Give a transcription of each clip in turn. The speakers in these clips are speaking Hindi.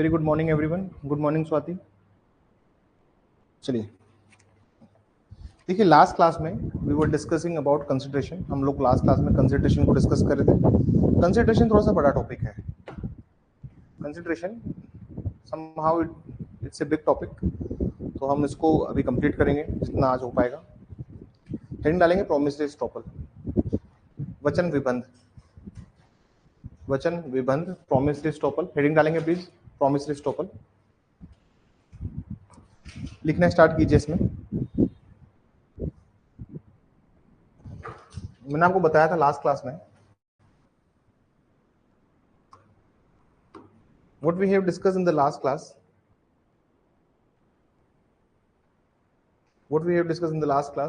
Very good morning everyone. Good morning Swati. चलिए देखिए, लास्ट क्लास में we were discussing about consideration. हम लोग लास्ट क्लास में कंसिडरेशन को डिस्कस कर रहे थे। कंसिडरेशन थोड़ा सा बड़ा टॉपिक है। Consideration somehow it's a big topic, तो हम इसको अभी कंप्लीट करेंगे जितना आज हो पाएगा। हेडिंग डालेंगे प्रोमिसरी एस्टॉपल, वचन विबंध। वचन विबंध प्रोमिसरी एस्टॉपल, हेडिंग डालेंगे प्लीज, प्रोमिसरी एस्टॉपल। लिखना स्टार्ट कीजिए। इसमें मैंने आपको बताया था लास्ट क्लास में, what we have discussed in the last class,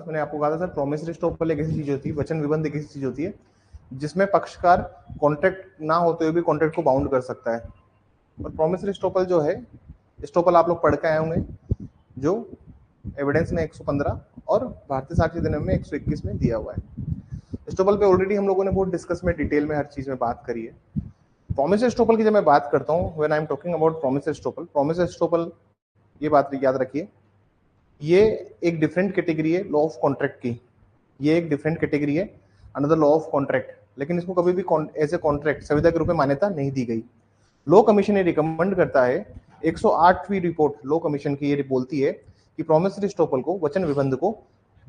मैंने आपको कहा था सर, प्रोमिसरी एस्टॉपल एक ऐसी चीज होती है, वचन विबंध एक ऐसी चीज होती है जिसमें पक्षकार कॉन्ट्रैक्ट ना होते हुए भी कॉन्ट्रैक्ट को बाउंड कर सकता है। और प्रोमिसरी एस्टॉपल जो है, एस्टॉपल आप लोग पढ़ के आए होंगे, जो एविडेंस में 115 और भारतीय साक्ष्य अधिनियम में 121 में दिया हुआ है। एस्टॉपल पे ऑलरेडी हम लोगों ने बहुत डिस्कस में डिटेल में हर चीज में बात करी है। प्रोमिसरी एस्टॉपल की जब मैं बात करता हूँ, when I am talking about promissory estoppel, ये बात याद रखिए, ये एक डिफरेंट कैटेगरी है लॉ ऑफ कॉन्ट्रैक्ट की। ये एक डिफरेंट कैटेगरी है, अनदर लॉ ऑफ कॉन्ट्रैक्ट, लेकिन इसको कभी भी एज ए कॉन्ट्रैक्ट संविदा के रूप में मान्यता नहीं दी गई। लॉ कमीशन ये रिकमेंड करता है, 108वीं रिपोर्ट लॉ कमीशन की ये बोलती है कि प्रोमिसरी एस्टॉपल को, वचन विबंध को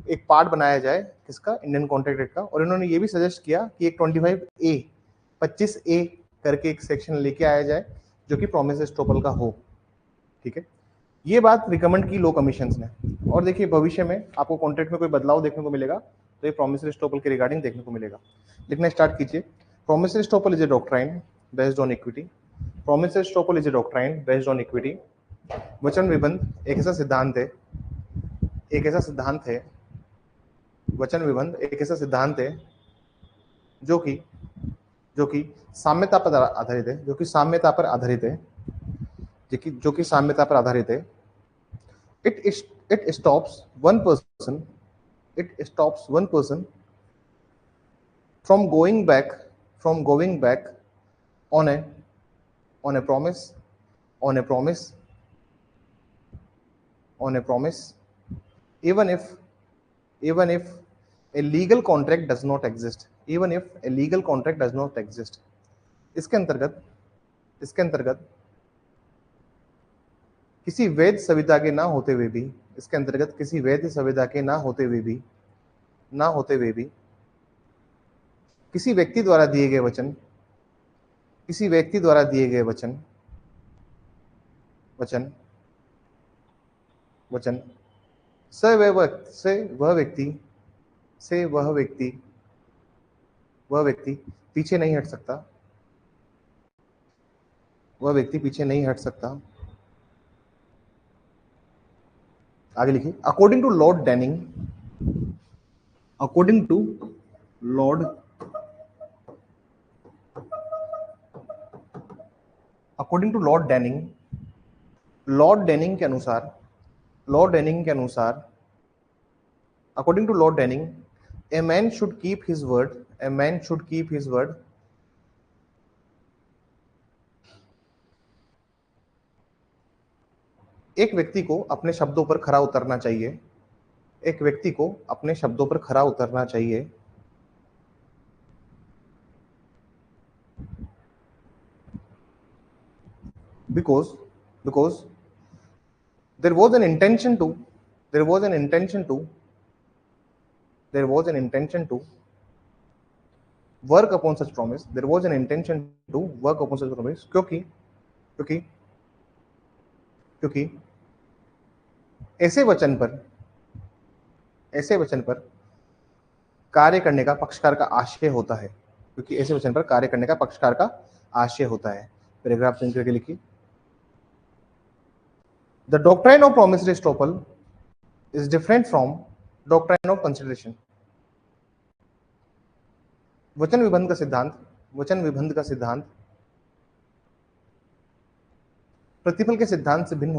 एक पार्ट बनाया जाए किसका, इंडियन कॉन्ट्रैक्ट एक्ट का। और इन्होंने ये भी सजेस्ट किया कि एक 25A करके एक सेक्शन लेके आया जाए जो कि प्रोमिसरी एस्टॉपल का हो। ठीक है, ये बात रिकमेंड की लॉ कमीशन ने। और देखिए, भविष्य में आपको कॉन्ट्रैक्ट में कोई बदलाव देखने को मिलेगा तो ये प्रोमिसरी एस्टॉपल के रिगार्डिंग देखने को मिलेगा। लिखना स्टार्ट कीजिए। Promissory estoppel is a doctrine based on equity. Promissory estoppel is a doctrine based on equity. वचन विबंध एक ऐसा सिद्धांत है, वचन विबंध एक ऐसा सिद्धांत है जो कि साम्यता पर आधारित है, जो कि साम्यता पर आधारित है। It stops one person from going back on a promise even if a legal contract does not exist। इसके अंतर्गत किसी वैध संविदा के ना होते हुए भी, किसी व्यक्ति द्वारा दिए गए वचन से वह व्यक्ति पीछे नहीं हट सकता। आगे लिखिए। According to Lord Denning, Lord Denning के अनुसार, according to Lord Denning, a man should keep his word। एक व्यक्ति को अपने शब्दों पर खरा उतरना चाहिए। because there was an intention to work upon such promise। क्योंकि ऐसे वचन पर कार्य करने का पक्षकार का आशय होता है। पैराग्राफ चेंज करके लिखिए। The doctrine of promissory estoppel is different from doctrine of consideration। वचन विबंध का सिद्धांत प्रतिफल के सिद्धांत से भिन्न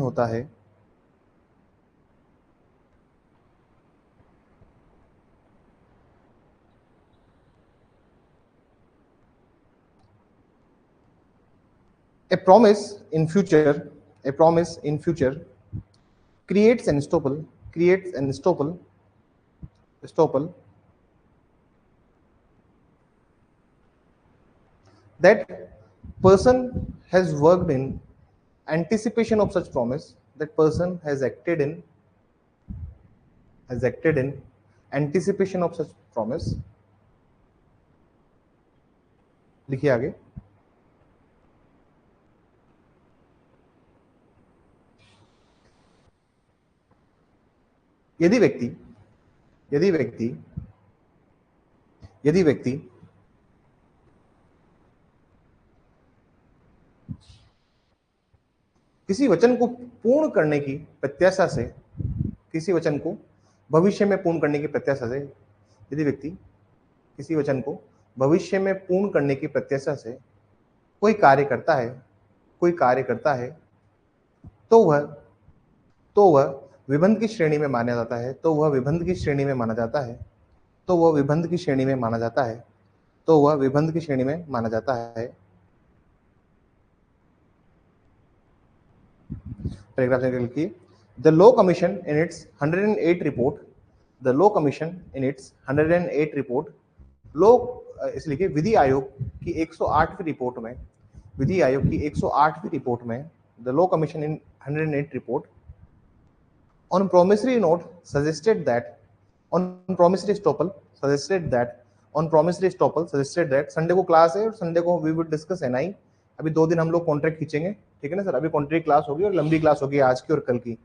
होता है। A promise in future, a promise in future creates an estoppel that person has worked in anticipation of such promise, that person has acted in anticipation of such promise. लिखिए आगे. यदि व्यक्ति किसी वचन को पूर्ण करने की प्रत्याशा से, किसी वचन को भविष्य में पूर्ण करने की प्रत्याशा से, यदि व्यक्ति किसी वचन को भविष्य में पूर्ण करने की प्रत्याशा से कोई कार्य करता है तो वह विबंध की श्रेणी में माना जाता है, तो वह विबंध की श्रेणी में माना जाता है, तो वह विबंध की श्रेणी में माना जाता है, तो वह विबंध की श्रेणी में माना जाता है. पैराग्राफ से लिखिए. The Law Commission in its 108 report, the Law Commission in its 108 report, इसलिए कि विधि आयोग की 108वीं रिपोर्ट में, विधि आयोग की 108वीं रिपोर्ट में, the Law Commission in 108 report on promissory note suggested that, on promissory estoppel suggested that, on promissory estoppel suggested that, Sunday को क्लास है और संडे को we would discuss NI. अभी 2 दिन हम लोग कॉन्ट्रैक्ट खींचेंगे, ठीक है ना सर. अभी कॉन्ट्रैक्ट क्लास होगी और लंबी क्लास होगी आज की और कल की.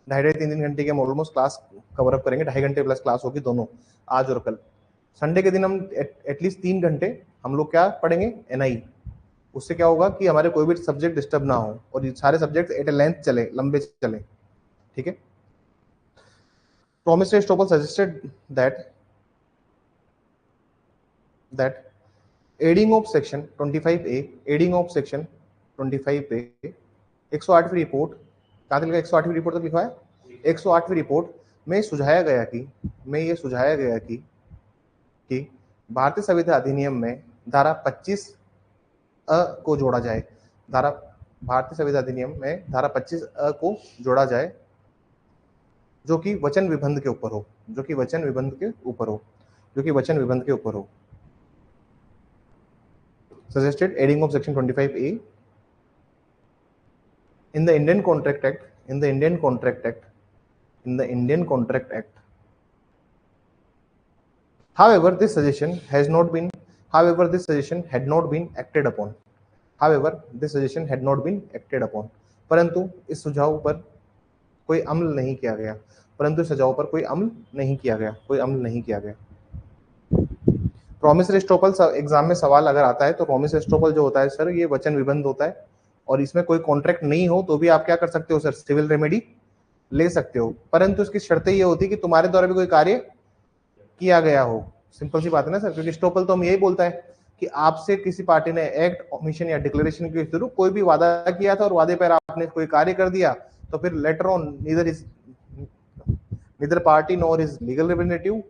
2.5-3 घंटे की हम ऑलमोस्ट क्लास कवर अप करेंगे. 2.5 घंटे प्लस क्लास होगी दोनों, आज और कल. संडे के दिन हम एटलीस्ट 3 घंटे हम लोग क्या पढ़ेंगे, NI. उससे क्या होगा कि हमारे कोई भी सब्जेक्ट डिस्टर्ब ना हो और ये सारे सब्जेक्ट एट ए लेंथ चले, लंबे चले, ठीक है. Promissory estoppel suggested that aiding of section 25A, 108वीं रिपोर्ट, कहाँ तक लिखा है? 108वीं रिपोर्ट तक लिखा है. 108वीं रिपोर्ट में ये सुझाया गया कि भारतीय संविधान अधिनियम में धारा 25 को जोड़ा जाए. भारतीय संविधान अधिनियम में धारा 25 को जोड़ा जाए जो कि वचन विबंध के ऊपर हो, suggested adding of section 25A in the Indian Contract Act. However, this suggestion had not been acted upon. परंतु इस सुझाव पर कोई अमल नहीं किया गया. प्रॉमिसरी एस्टॉपल एग्जाम में सवाल अगर आता है तो प्रॉमिसरी एस्टॉपल जो होता है सर, ये वचन विबंध होता है और इसमें कोई कॉन्ट्रैक्ट नहीं हो तो भी आप क्या कर सकते हो सर, सिविल रेमेडी ले सकते हो. परंतु इसकी शर्तें ये होती है कि तुम्हारे द्वारा भी कोई कार्य किया गया हो. सिंपल सी बात है ना सर, क्योंकि एस्टॉपल तो हम यही बोलता है कि आपसे किसी पार्टी ने एक्ट, ओमिशन या डिक्लेरेशन के थ्रू कोई भी वादा किया था और वादे पर आपने कोई कार्य कर दिया तो फिर later on neither party nor his legal representative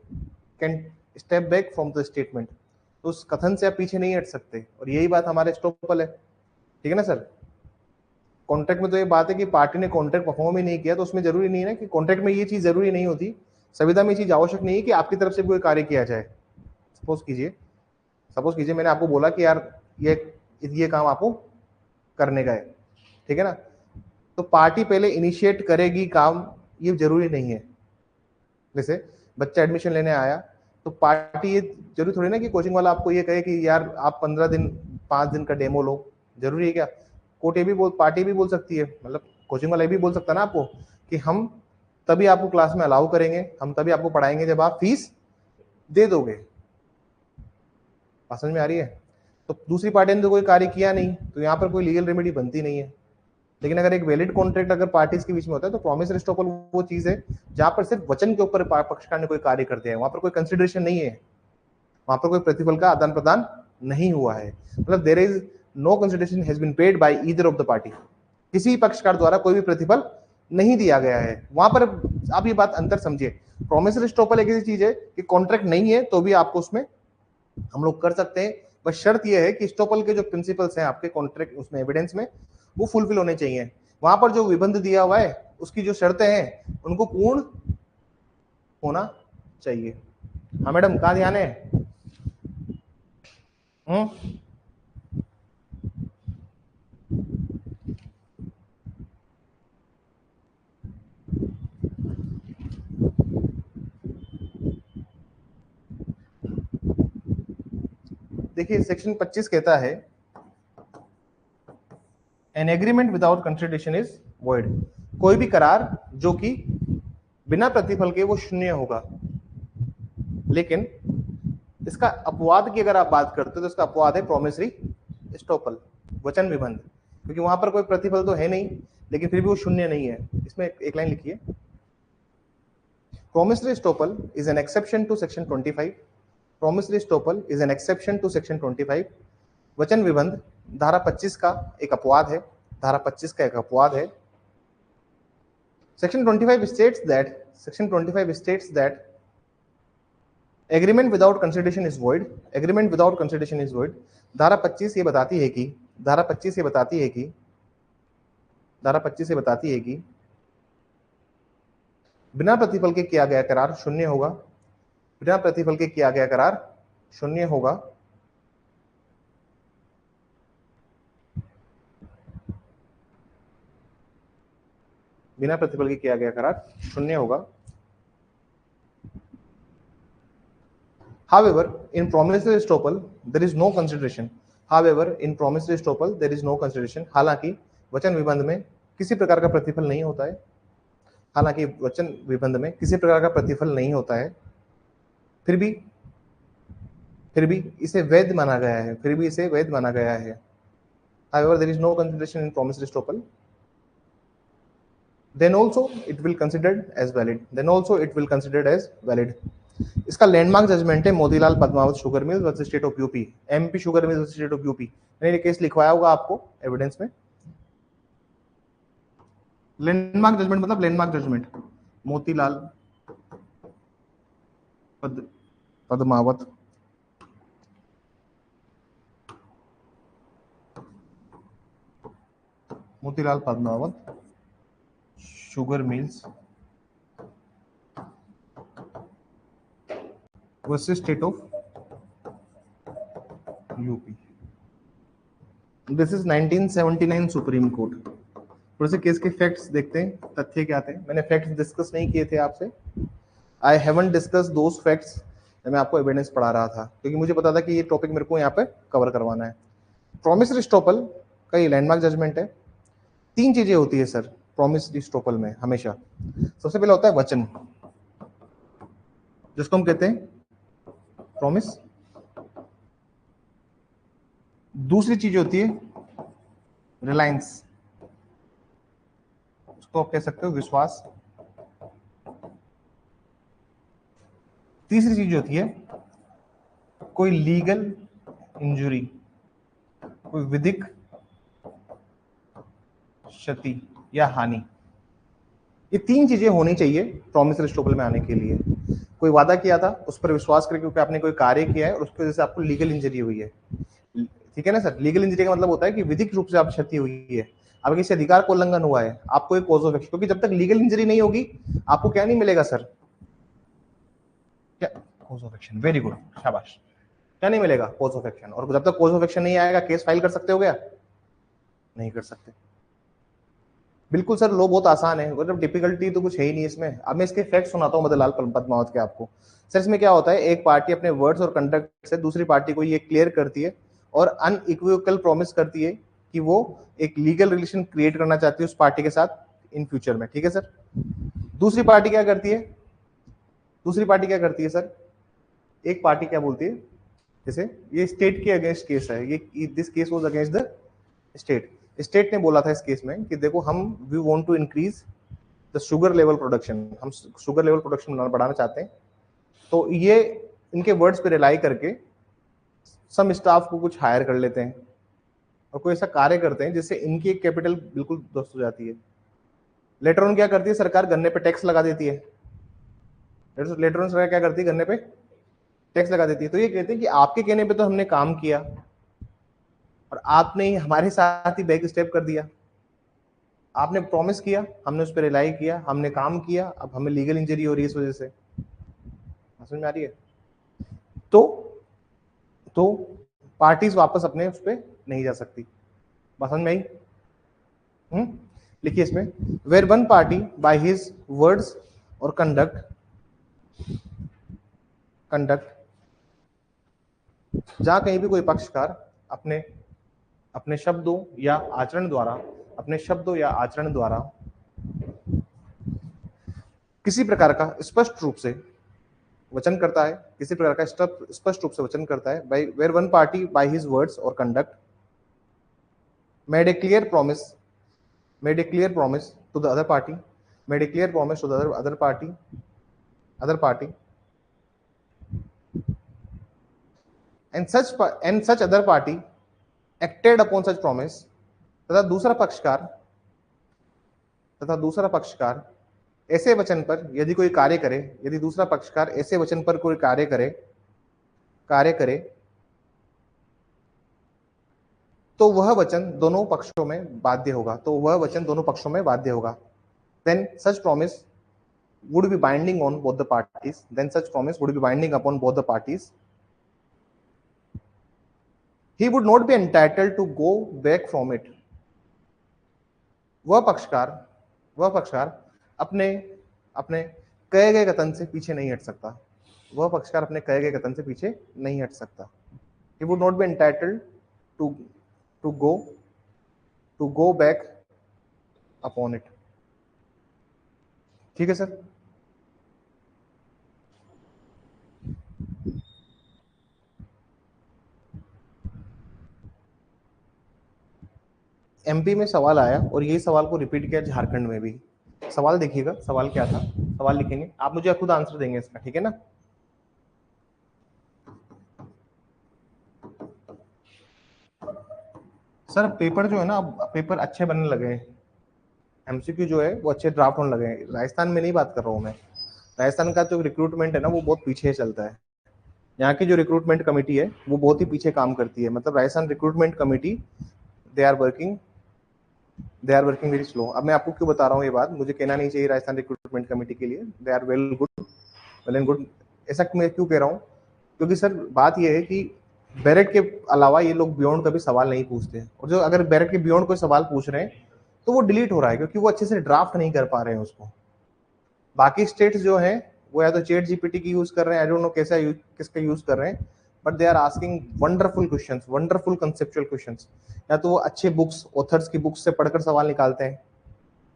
can step back from the statement. तो उस कथन से आप पीछे नहीं हट सकते और यही बात हमारे एस्टॉपल है, ठीक है ना सर. कॉन्ट्रैक्ट में तो ये बात है कि पार्टी ने कॉन्ट्रैक्ट परफॉर्म ही नहीं किया तो उसमें जरूरी नहीं है ना कि कॉन्ट्रैक्ट में ये चीज जरूरी नहीं होती, संविदा में ये चीज आवश्यक नहीं है कि आपकी तरफ से कोई कार्य किया जाए. सपोज कीजिए मैंने आपको बोला कि यार ये काम आपको करने का है, ठीक है ना, तो पार्टी पहले इनिशिएट करेगी काम, ये जरूरी नहीं है. जैसे बच्चा एडमिशन लेने आया तो पार्टी ये जरूरी थोड़ी ना कि कोचिंग वाला आपको ये कहे कि यार आप 15 दिन 5 दिन का डेमो लो, जरूरी है क्या? पार्टी भी बोल सकती है, मतलब कोचिंग वाला भी बोल सकता है ना आपको कि हम तभी आपको क्लास में अलाउ करेंगे, हम तभी आपको पढ़ाएंगे जब आप फीस दे दोगे. समझ में आ रही है? तो दूसरी पार्टी ने तो कोई कार्य किया नहीं तो यहाँ पर कोई लीगल रेमेडी बनती नहीं है. लेकिन अगर एक वैलिड कॉन्ट्रैक्ट अगर पार्टीज के बीच में होता है तो प्रॉमिसरी एस्टॉपल वो चीज है जहां पर सिर्फ वचन के ऊपर पक्षकार ने कोई कार्य कर दिया है, वहां पर कोई कंसिडरेशन नहीं है, वहां पर कोई प्रतिफल का आदान प्रदान नहीं हुआ है. मतलब there is no consideration has been paid by either of the party. किसी पक्षकार द्वारा कोई भी प्रतिफल नहीं दिया गया है. वहां पर आप ये बात अंतर समझिए. प्रॉमिसरी एस्टॉपल एक ऐसी चीज है कि कॉन्ट्रैक्ट नहीं है तो भी आपको उसमें हम लोग कर सकते हैं बस शर्त यह है कि स्टॉपल के जो प्रिंसिपल्स हैं आपके कॉन्ट्रैक्ट उसमें एविडेंस में वो फुलफिल होने चाहिए। वहां पर जो विबंध दिया हुआ है उसकी जो शर्तें हैं उनको पूर्ण होना चाहिए। हाँ मैडम, कहाँ ध्यान है? देखिए सेक्शन 25 कहता है an agreement without consideration is void. कोई भी करार जो कि बिना प्रतिफल के वो शून्य होगा। लेकिन इसका अपवाद की अगर आप बात करते हो तो इसका अपवाद है प्रोमिसरी स्टॉपल, वचन विबंध, क्योंकि वहां पर कोई प्रतिफल तो है नहीं लेकिन फिर भी वो शून्य नहीं है। इसमें एक लाइन लिखिए, promissory estoppel is an exception to section 25। Promissory estoppel is an exception to section 25। वचन विबंध धारा 25 का एक अपवाद है, धारा 25 का एक अपवाद है। Section 25 states that agreement without consideration is void. Agreement without consideration is void. धारा 25 ये बताती है कि धारा 25 ये बताती है कि बिना प्रतिफल के किया गया करार शून्य होगा। बिना प्रतिफल के किया गया करार शून्य होगा। बिना प्रतिफल के किया गया करार शून्य होगा। However, in promissory estoppel, there is no consideration. However, in promissory estoppel, there is no consideration. हालांकि वचन विबंध में किसी प्रकार का प्रतिफल नहीं होता है। हालांकि वचन विबंध में किसी प्रकार का प्रतिफल नहीं होता है, फिर भी इसे वैध माना गया है। However, there is no consideration in promissory estoppel. Then also it will considered as valid. इसका लैंडमार्क जजमेंट है Motilal Padmavat sugar mills versus state of UP. MP sugar mills versus state of UP. मैंने ये केस लिखवाया होगा आपको एविडेंस में। लैंडमार्क जजमेंट मतलब landmark judgment Motilal Padmavat sugar mills versus state of UP. This is 1979 supreme court. थोड़े से केस के फैक्ट्स देखते हैं, तथ्य क्या थे। मैंने फैक्ट्स डिस्कस नहीं किए थे आपसे। I haven't discuss those facts जब मैं आपको एविडेंस पढ़ा रहा था, क्योंकि मुझे पता था कि ये टॉपिक मेरे को यहाँ पे कवर करवाना है। प्रोमिसरी एस्टॉपल का ये लैंडमार्क जजमेंट है। तीन चीजें होती है सर प्रोमिसरी एस्टॉपल में हमेशा। सबसे पहले होता है वचन, जिसको हम कहते हैं प्रॉमिस। दूसरी चीज होती है रिलायंस, उसको आप कह सकते हो विश्वास। तीसरी चीज होती है कोई लीगल इंजुरी, कोई विधिक क्षति या हानि। ये तीन चीजें होनी चाहिए प्रॉमिसरी एस्टॉपल में आने के लिए। कोई वादा किया था, उस पर विश्वास करके क्योंकि आपने कोई कार्य किया है और उसकी वजह से आपको लीगल इंजरी हुई है। ठीक है ना सर? लीगल इंजरी का मतलब होता है कि विधिक रूप से आप क्षति हुई है, आपके किसी अधिकार को उल्लंघन हुआ है, आपको एक कॉज ऑफ एक्शन। क्योंकि जब तक लीगल इंजरी नहीं होगी आपको क्या नहीं मिलेगा सर? क्या? Cause of action. Very good, शाबाश। क्या नहीं मिलेगा? Cause of action. और जब तक कॉज ऑफ एक्शन नहीं आएगा केस फाइल कर सकते हो क्या? नहीं कर सकते। बिल्कुल सर, लो बहुत आसान है, मतलब डिफिकल्टी तो कुछ है ही नहीं इसमें। अब मैं इसके फैक्ट सुनाता हूँ मदनलाल पद्मावत के आपको। सर इसमें क्या होता है, एक पार्टी अपने वर्ड्स और कंडक्ट से दूसरी पार्टी को ये क्लियर करती है और अनइक्विवोकल प्रॉमिस करती है कि वो एक लीगल रिलेशन क्रिएट करना चाहती है उस पार्टी के साथ इन फ्यूचर में। ठीक है सर? दूसरी पार्टी क्या करती है सर? एक पार्टी क्या बोलती है, जैसे ये स्टेट के अगेंस्ट केस है, ये this case was against the state ने बोला था इस केस में कि देखो हम we want to increase the sugar level production, हम शुगर लेवल प्रोडक्शन बढ़ाना चाहते हैं। तो ये इनके वर्ड्स पे रिलाई करके सम स्टाफ को कुछ हायर कर लेते हैं और कोई ऐसा कार्य करते हैं जिससे इनकी कैपिटल बिल्कुल ध्वस्त हो जाती है। लेटर ऑन क्या करती है सरकार? गन्ने पे टैक्स लगा देती है। लेटर ऑन सरकार क्या करती है? गन्ने पे टैक्स लगा देती है। तो ये कहते हैं कि आपके कहने पे तो हमने काम किया और आपने ही हमारे साथ ही बैक स्टेप कर दिया। आपने प्रॉमिस किया, हमने उस पर रिलाई किया, हमने काम किया, अब हमें लीगल इंजरी हो रही है इस वजह से। समझ में आ रही है? तो पार्टीज वापस अपने उस पर नहीं जा सकती। बात समझ में आई? लिखिए इसमें, where one party by his words और कंडक्ट जहां कहीं भी कोई पक्षकार अपने अपने शब्दों या आचरण द्वारा किसी प्रकार का स्पष्ट रूप से वचन करता है, किसी प्रकार का स्पष्ट रूप से वचन करता है, by where one party by his words और conduct made a clear promise to the other party other party and such other party acted upon such promise, तथा दूसरा पक्षकार ऐसे वचन पर यदि कोई कार्य करे, यदि दूसरा पक्षकार ऐसे वचन पर कोई कार्य करे तो वह वचन दोनों पक्षों में बाध्य होगा। Then such promise would be binding on both the parties. He would not be entitled to go back from it. वह पक्षकार अपने अपने कहे गए कथन से पीछे नहीं हट सकता। He would not be entitled to to go back upon it. ठीक है सर? एमपी में सवाल आया और यही सवाल को रिपीट किया झारखंड में भी। सवाल देखिएगा, सवाल क्या था, सवाल लिखेंगे, आप मुझे खुद आंसर देंगे इसका, ठीक है ना? सर पेपर जो है ना, अब पेपर अच्छे बनने लगे हैं, एमसीक्यू जो है वो अच्छे ड्राफ्ट होने लगे हैं। राजस्थान में नहीं बात कर रहा हूँ मैं, राजस्थान का जो रिक्रूटमेंट है ना वो बहुत पीछे चलता है। यहाँ की जो रिक्रूटमेंट कमेटी है वो बहुत ही पीछे काम करती है। मतलब Rajasthan recruitment committee they are working very slow. अब मैं आपको क्यों बता रहा हूँ ये बात, मुझे कहना नहीं चाहिए राजस्थान रिक्रूटमेंट कमेटी के लिए, they are well and good. ऐसा मैं क्यों कह रहा हूँ? क्योंकि सर बात यह है कि बैरेट के अलावा ये लोग बियॉन्ड का भी सवाल नहीं पूछते हैं, और जो अगर बैरेट के बियॉन्ड कोई सवाल पूछ रहे हैं तो वो डिलीट हो रहा है क्योंकि वो अच्छे से ड्राफ्ट नहीं कर पा रहे हैं उसको। बाकी स्टेट्स जो हैं वो या तो चैट जीपीटी की यूज कर रहे हैं, आई डोंट नो किसका यूज कर रहे हैं, but they are asking wonderful questions, wonderful conceptual questions. या तो वो अच्छे बुक्स, ऑथर्स की बुक्स से पढ़कर सवाल निकालते हैं,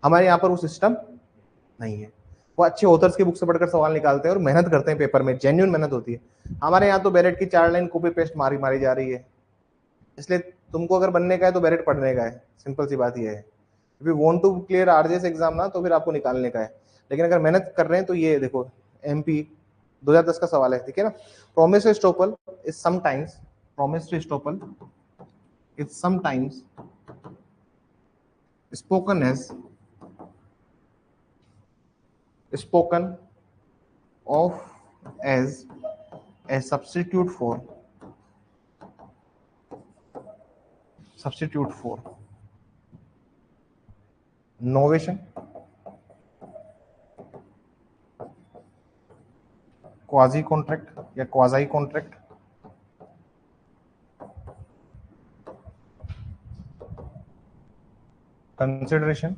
हमारे यहाँ पर वो सिस्टम नहीं है। वो अच्छे ऑथर्स की बुक से पढ़कर सवाल निकालते हैं और मेहनत करते हैं, पेपर में जेन्युइन मेहनत होती है। हमारे यहाँ तो बैरेट की 4 लाइन कॉपी पेस्ट मारी जा रही है। इसलिए तुमको अगर बनने का है तो बैरेट पढ़ने का है, सिंपल सी बात ये है। If you want to clear RJS exam ना, तो फिर आपको निकालने का है। लेकिन अगर मेहनत कर रहे हैं तो ये देखो, एमपी 2010 का सवाल है, ठीक है ना? Promise to estoppel is sometimes spoken of as a substitute for novation, quasi contract, consideration,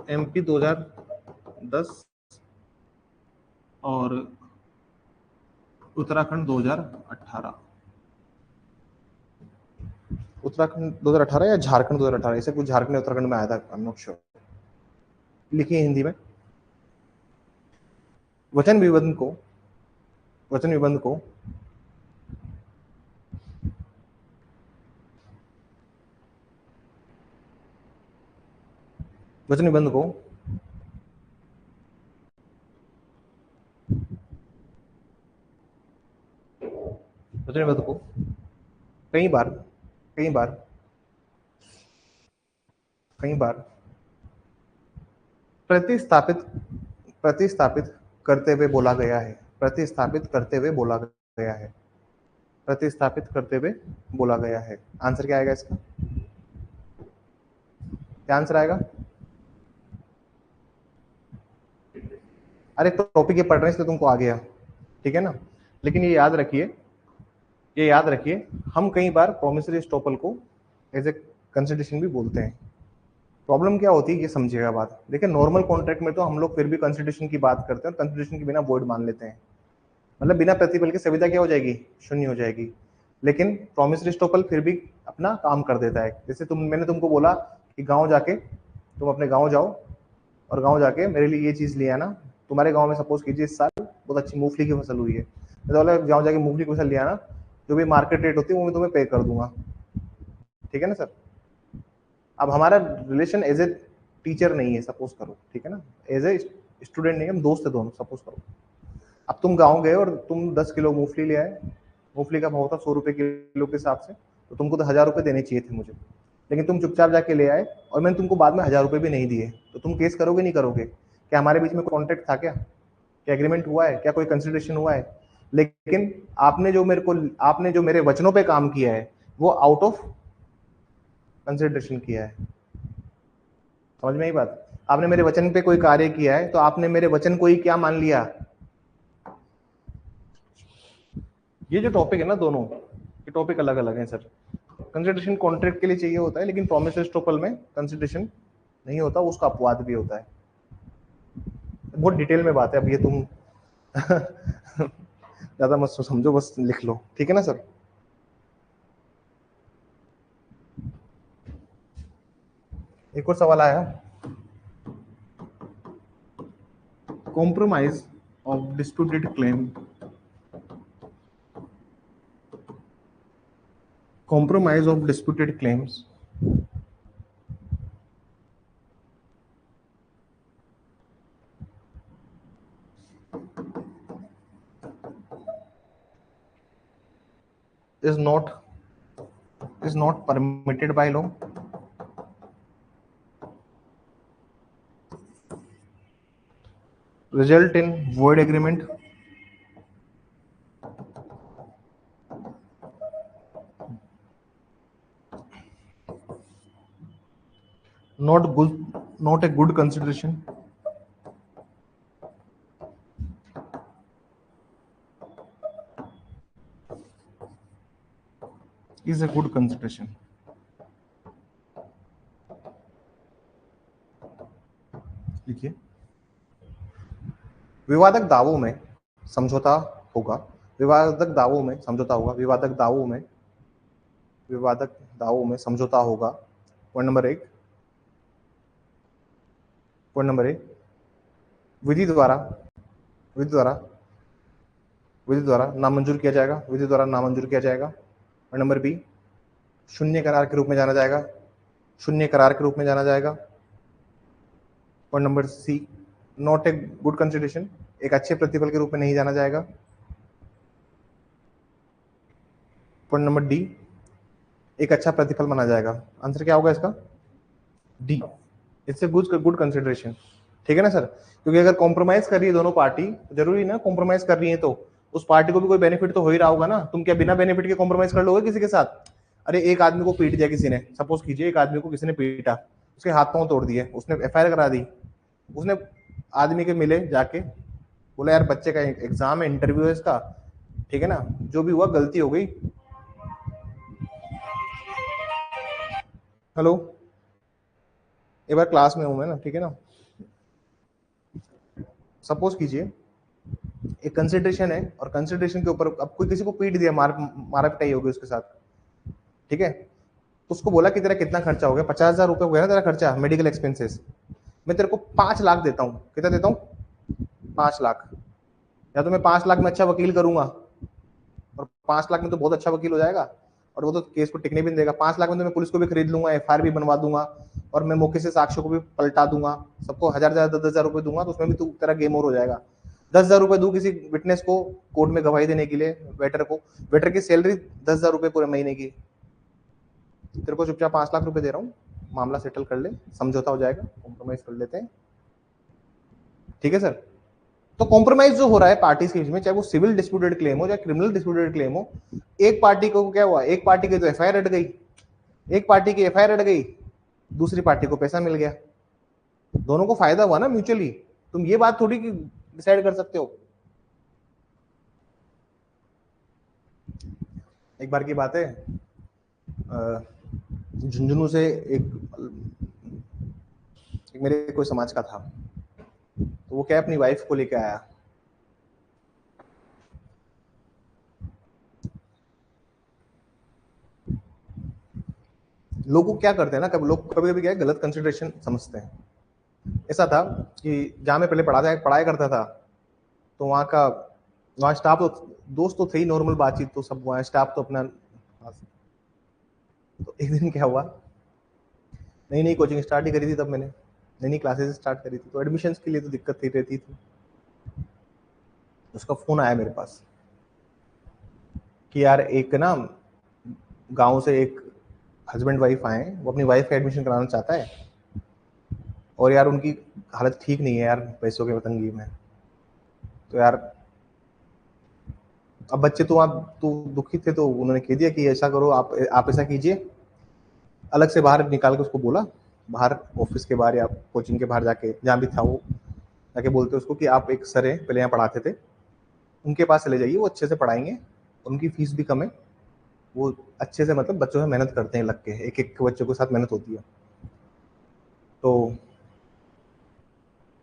MP 2010 और उत्तराखंड 2018। उत्तराखंड 2018 या झारखंड 2018, ऐसे कुछ झारखंड उत्तराखंड में आया था, आई एम नॉट श्योर। लिखिए हिंदी में, वचन विबंध को वचन विबंध को वचन विबंध को कई बार कई बार प्रतिस्थापित प्रतिस्थापित करते हुए बोला गया है, प्रतिस्थापित करते हुए बोला गया है, प्रतिस्थापित करते हुए बोला गया है। आंसर क्या आएगा इसका? क्या आंसर आएगा? अरे टॉपिक ये पढ़ रहे हैं इसलिए तुमको आ गया, ठीक है ना। लेकिन ये याद रखिए, ये याद रखिए, हम कई बार प्रोमिसरी एस्टॉपल को एज ए कंसिडरेशन भी बोलते हैं। प्रॉब्लम क्या होती है ये समझिएगा बात। देखिए नॉर्मल कॉन्ट्रैक्ट में तो हम लोग फिर भी कंसिडरेशन की बात करते हैं, कंसिडरेशन के बिना वॉइड मान लेते हैं, मतलब बिना प्रतिफल के सुविधा क्या हो जाएगी? शून्य हो जाएगी। लेकिन प्रॉमिसरी एस्टॉपल फिर भी अपना काम कर देता है। जैसे मैंने तुमको बोला कि गाँव जाके तुम अपने गाँव जाओ और गाँव जाके मेरे लिए ये चीज़ ले आना। तुम्हारे गाँव में सपोज कीजिए इस साल बहुत अच्छी मूंगफली की फसल हुई है, तो गाँव जाके मूंगफली की फसल ले आना, जो भी मार्केट रेट होती है वो मैं तुम्हें पे कर दूंगा, ठीक है ना सर। अब हमारा रिलेशन एज ए टीचर नहीं है सपोज करो, ठीक है ना, एज ए स्टूडेंट नहीं, हम दोस्त है दोनों सपोज करो। अब तुम गाँव गए और तुम 10 किलो मूंगफली ले आए, मूंगफली का भाव था 100 रुपये किलो के हिसाब से, तो तुमको तो 1000 रुपये देने चाहिए थे मुझे, लेकिन तुम चुपचाप जाके ले आए और मैंने तुमको बाद में 1000 रुपये भी नहीं दिए, तो तुम केस करोगे नहीं करोगे? क्या हमारे बीच में कॉन्ट्रैक्ट था? क्या एग्रीमेंट हुआ है? क्या कोई कंसिडरेशन हुआ है? लेकिन आपने जो मेरे वचनों पे काम किया है वो आउट ऑफ कंसिडरेशन किया है। समझ में आई बात? आपने मेरे वचन पे कोई कार्य किया है तो आपने मेरे वचन को ही क्या मान लिया? ये जो टॉपिक है ना, दोनों ये टॉपिक अलग अलग हैं सर। कंसिडरेशन कॉन्ट्रैक्ट के लिए चाहिए होता है, लेकिन प्रॉमिस एस्टॉपल में कंसिडरेशन नहीं होता, उसका अपवाद भी होता है। बहुत डिटेल में बात है, अब ये तुम ज्यादा मत समझो, बस लिख लो, ठीक है ना सर। एक और सवाल आया, compromise of disputed claim, compromise of disputed claims is not permitted by law, result in void agreement, not a good consideration, is a good consideration। लिखिए, विवादक दावों में समझौता होगा, विवादक दावों में समझौता होगा, विवादक दावों में समझौता होगा। पॉइंट नंबर एक, विधि द्वारा नामंजूर किया जाएगा, विधि द्वारा नामंजूर किया जाएगा। और नंबर बी, शून्य करार के रूप में जाना जाएगा, शून्य करार के रूप में जाना जाएगा। और number C, not a good consideration, एक अच्छे प्रतिफल के रूप में नहीं जाना जाएगा। पॉइंट नंबर डी, एक अच्छा प्रतिफल माना जाएगा। आंसर क्या होगा इसका? D, it's a good consideration, ठीक है ना सर। क्योंकि अगर कॉम्प्रोमाइज कर रही है दोनों पार्टी, जरूरी ना कॉम्प्रोमाइज कर रही है तो उस पार्टी को भी कोई बेनिफिट तो हो ही रहा होगा ना। तुम क्या बिना बेनिफिट के कॉम्प्रोमाइज कर लोगे किसी के साथ? अरे एक आदमी को पीट दिया किसी ने, सपोज कीजिए एक आदमी को किसी ने पीटा, उसके हाथ पांव तोड़ दिए, उसने एफआईआर करा दी, उसने आदमी के मिले जाके बोला यार बच्चे का एग्जाम है, इंटरव्यू है इसका, ठीक है ना, जो भी हुआ गलती हो गई। हेलो, एक बार क्लास में हूं मैं ना, ठीक है ना। सपोज कीजिए एक कंसिडरेशन है और कंसिडरेशन के ऊपर अब कोई किसी को पीट दिया, मारा पिटाई हो गई उसके साथ, ठीक है। उसको बोला कि तेरा कितना खर्चा हो गया, 50,000 रुपये हो गया ना तेरा खर्चा, मेडिकल एक्सपेंसेस, मैं तेरे को 5 लाख देता हूँ। कितना देता हूँ? 5 लाख। या तो मैं 5 लाख में अच्छा वकील करूंगा और 5 लाख में तो बहुत अच्छा वकील हो जाएगा और वो तो केस को टिकने भी नहीं देगा। 5 लाख में तो मैं पुलिस को भी खरीद लूंगा, एफआईआर भी बनवा दूंगा और मैं मौके से साक्ष्यों को भी पलटा दूंगा, सबको 10,000 रुपए दूंगा, तो उसमें भी तू तेरा गेम ओवर हो जाएगा। 10,000 रुपए दूं किसी विटनेस को कोर्ट में गवाही देने के लिए, वेटर को, वेटर की सैलरी 10,000 रुपए पूरे महीने की, तेरे को चुपचाप 5 लाख रुपए दे रहा हूँ, मामला सेटल कर ले, समझौता हो जाएगा, कॉम्प्रोमाइज कर लेते हैं, ठीक है सर। तो कॉम्प्रोमाइज जो हो रहा है पार्टीज के बीच में, चाहे वो सिविल डिस्प्यूटेड क्लेम हो, चाहे क्रिमिनल डिस्प्यूटेड क्लेम हो, एक पार्टी को क्या हुआ, एक पार्टी की तो एफआईआर हट गई, एक पार्टी की एफआईआर हट गई, दूसरी पार्टी को पैसा मिल गया, दोनों को फायदा हुआ ना म्यूचुअली। तुम ये बात थोड़ी डिसाइड कर सकते हो। एक बार की बात है, झुंझुनू से एक मेरे कोई समाज का था, तो वो क्या अपनी वाइफ को लेके आया, लोग क्या करते हैं ना, कभी लोग कभी कभी क्या है, गलत कंसिडरेशन समझते हैं। ऐसा था कि जहाँ मैं पहले पढ़ाई करता था, तो वहाँ स्टाफ तो दोस्त तो थे ही, नॉर्मल बातचीत तो सब, वहाँ स्टाफ तो अपना। तो एक दिन क्या हुआ, नई नई कोचिंग स्टार्ट ही करी थी तब मैंने, नई नई क्लासेस स्टार्ट करी थी, तो एडमिशन्स के लिए तो दिक्कत थी रहती थी। उसका फोन आया मेरे पास कि यार एक ना गांव से एक हस्बैंड वाइफ आए, वो अपनी वाइफ का एडमिशन कराना चाहता है, और यार उनकी हालत ठीक नहीं है यार, पैसों के तंगी में। तो यार अब बच्चे तो आप तो दुखी थे, तो उन्होंने कह दिया कि ऐसा करो, आप ऐसा कीजिए, अलग से बाहर निकाल के उसको बोला, बाहर ऑफिस के बाहर या कोचिंग के बाहर जाके, जहाँ भी था वो, जाके बोलते उसको कि आप एक सर है, पहले यहाँ पढ़ाते थे, उनके पास चले जाइए, वो अच्छे से पढ़ाएंगे, उनकी फीस भी कम है, वो अच्छे से मतलब बच्चों में मेहनत करते हैं, लग के एक एक बच्चों के साथ मेहनत होती है। तो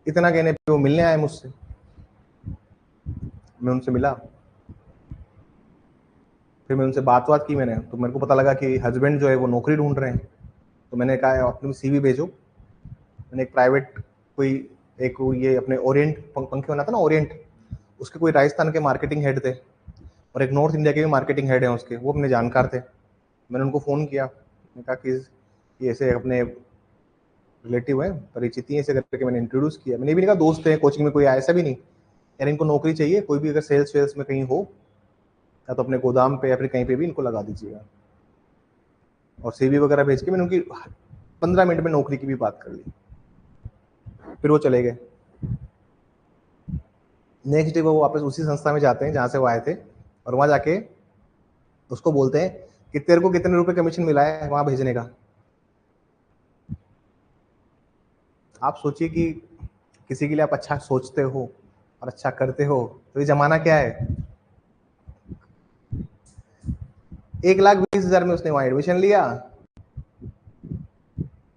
इतना कहने पे वो मिलने आए मुझसे, मैं उनसे मिला, फिर मैं उनसे बात की मैंने, तो मेरे को पता लगा कि हस्बैंड जो है वो नौकरी ढूंढ रहे हैं। तो मैंने कहा अपनी सीवी भेजो, मैंने एक प्राइवेट कोई एक ये अपने ओरिएंट पंखे बना था ना, ओरिएंट, उसके कोई राजस्थान के मार्केटिंग हेड थे, और एक नॉर्थ इंडिया के भी मार्केटिंग हेड हैं उसके, वो अपने जानकार थे। मैंने उनको फ़ोन किया, मैंने कहा कि ये ऐसे अपने रिलेटिव है, परिचित ही, ऐसे करके मैंने इंट्रोड्यूस किया। मैंने भी नहीं कहा दोस्त है कोचिंग में कोई आया, ऐसा भी नहीं, यार इनको नौकरी चाहिए, कोई भी अगर सेल्स वेल्स में कहीं हो, या तो अपने गोदाम पे या फिर कहीं पे भी इनको लगा दीजिएगा। और सीवी वगैरह भेज के मैंने उनकी 15 मिनट में नौकरी की भी बात कर ली। फिर वो चले गए। नेक्स्ट डे वो वापस उसी संस्था में जाते हैं जहाँ से वो आए थे, और वहाँ जाके उसको बोलते हैं कि तेरे को कितने रुपए कमीशन मिला है वहाँ भेजने का। आप सोचिए कि किसी के लिए आप अच्छा सोचते हो और अच्छा करते हो, तो ये जमाना क्या है। 1,20,000 में उसने वहाँ एडमिशन लिया,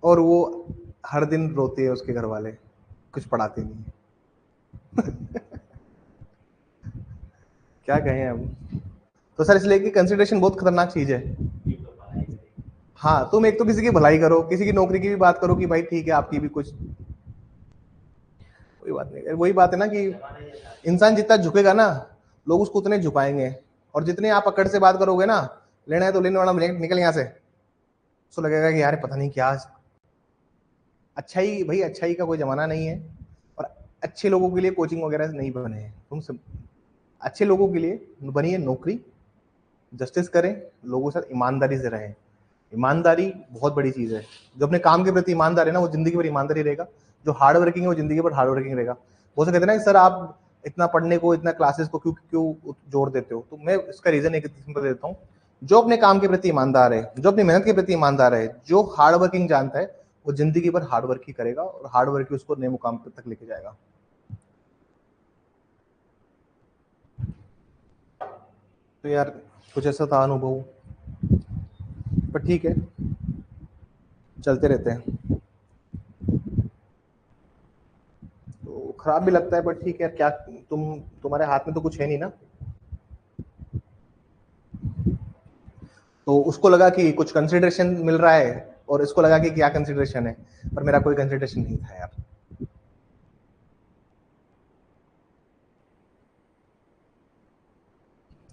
और वो हर दिन रोते हैं उसके घर वाले, कुछ पढ़ाते नहीं क्या कहें अब। तो सर इसलिए कि कंसिडरेशन बहुत खतरनाक चीज है। हाँ, तुम एक तो किसी की भलाई करो, किसी की नौकरी की भी बात करो कि भाई ठीक है आपकी भी कुछ, कोई बात नहीं। वही बात है ना कि इंसान जितना झुकेगा ना, लोग उसको उतने झुकाएंगे, और जितने आप अकड़ से बात करोगे ना, लेना है तो लेने वाला निकल यहाँ से, उसको लगेगा कि यार पता नहीं क्या। अच्छाई भाई, अच्छाई का कोई जमाना नहीं है, और अच्छे लोगों के लिए कोचिंग वगैरह नहीं बने हैं। तुम सब अच्छे लोगों के लिए बनिए, नौकरी, जस्टिस करें, लोगों के साथ ईमानदारी से रहें। ईमानदारी बहुत बड़ी चीज है। जो अपने काम के प्रति ईमानदार है ना, वो जिंदगी भर ईमानदारी रहेगा। जो हार्ड वर्किंग है वो जिंदगी भर हार्ड वर्किंग रहेगा। वो कहते हैं ना सर आप इतना पढ़ने को, इतना क्लासेस को क्यों क्यों जोड़ देते हो, तो मैं इसका रीजन एक सिंपल देता हूँ। जो अपने काम के प्रति ईमानदार है, जो अपनी मेहनत के प्रति ईमानदार है, जो हार्ड वर्किंग जानता है, वो जिंदगी भर हार्ड वर्क ही करेगा, और हार्ड वर्क ही उसको नए मुकाम तक लेके जाएगा। तो यार कुछ ऐसा था अनुभव, पर ठीक है, चलते रहते हैं। तो खराब भी लगता है, पर ठीक है, क्या तुम्हारे हाथ में तो कुछ है नहीं ना। तो उसको लगा कि कुछ कंसिडरेशन मिल रहा है, और इसको लगा कि क्या कंसिडरेशन है, पर मेरा कोई कंसिडरेशन नहीं था यार।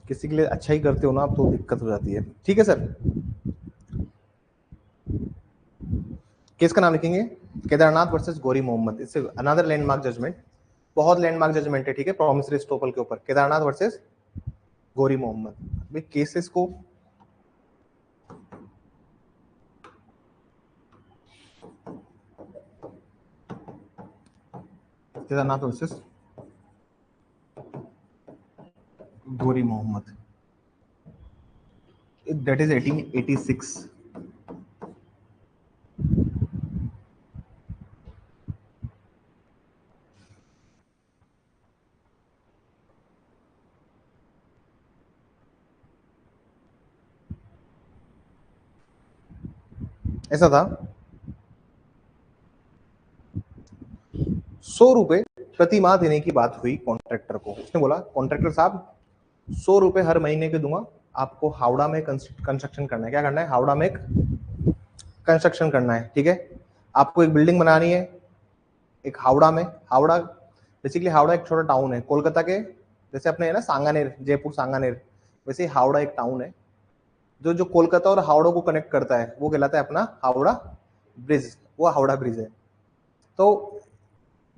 किसी के लिए अच्छा ही करते हो ना आप, तो दिक्कत हो जाती है। ठीक है सर, केस का नाम लिखेंगे, केदारनाथ वर्सेस गौरी मोहम्मद। इससे अनदर लैंडमार्क जजमेंट, बहुत लैंडमार्क जजमेंट है, ठीक है, प्रॉमिसरी एस्टोपल के ऊपर, केदारनाथ वर्सेस गौरी मोहम्मद। भाई केसेस को केदारनाथ वर्सेस गोरी मोहम्मद, दैट इज 1886। ऐसा था, 100 रुपए प्रति माह देने की बात हुई कॉन्ट्रैक्टर को। उसने बोला कॉन्ट्रैक्टर साहब 100 रुपए हर महीने के दूंगा, आपको हावड़ा में कंस्ट्रक्शन करना है। क्या करना है? हावड़ा में कंस्ट्रक्शन करना है, ठीक है। आपको एक बिल्डिंग बनानी है एक हावड़ा में। हावड़ा बेसिकली, हावड़ा एक छोटा टाउन है कोलकाता के, जैसे अपने है ना सांगानेर, जयपुर सांगानेर, वैसे ही हावड़ा एक टाउन है जो जो कोलकाता और हावड़ा को कनेक्ट करता है, वो कहलाता है अपना हावड़ा ब्रिज, वो हावड़ा ब्रिज है। तो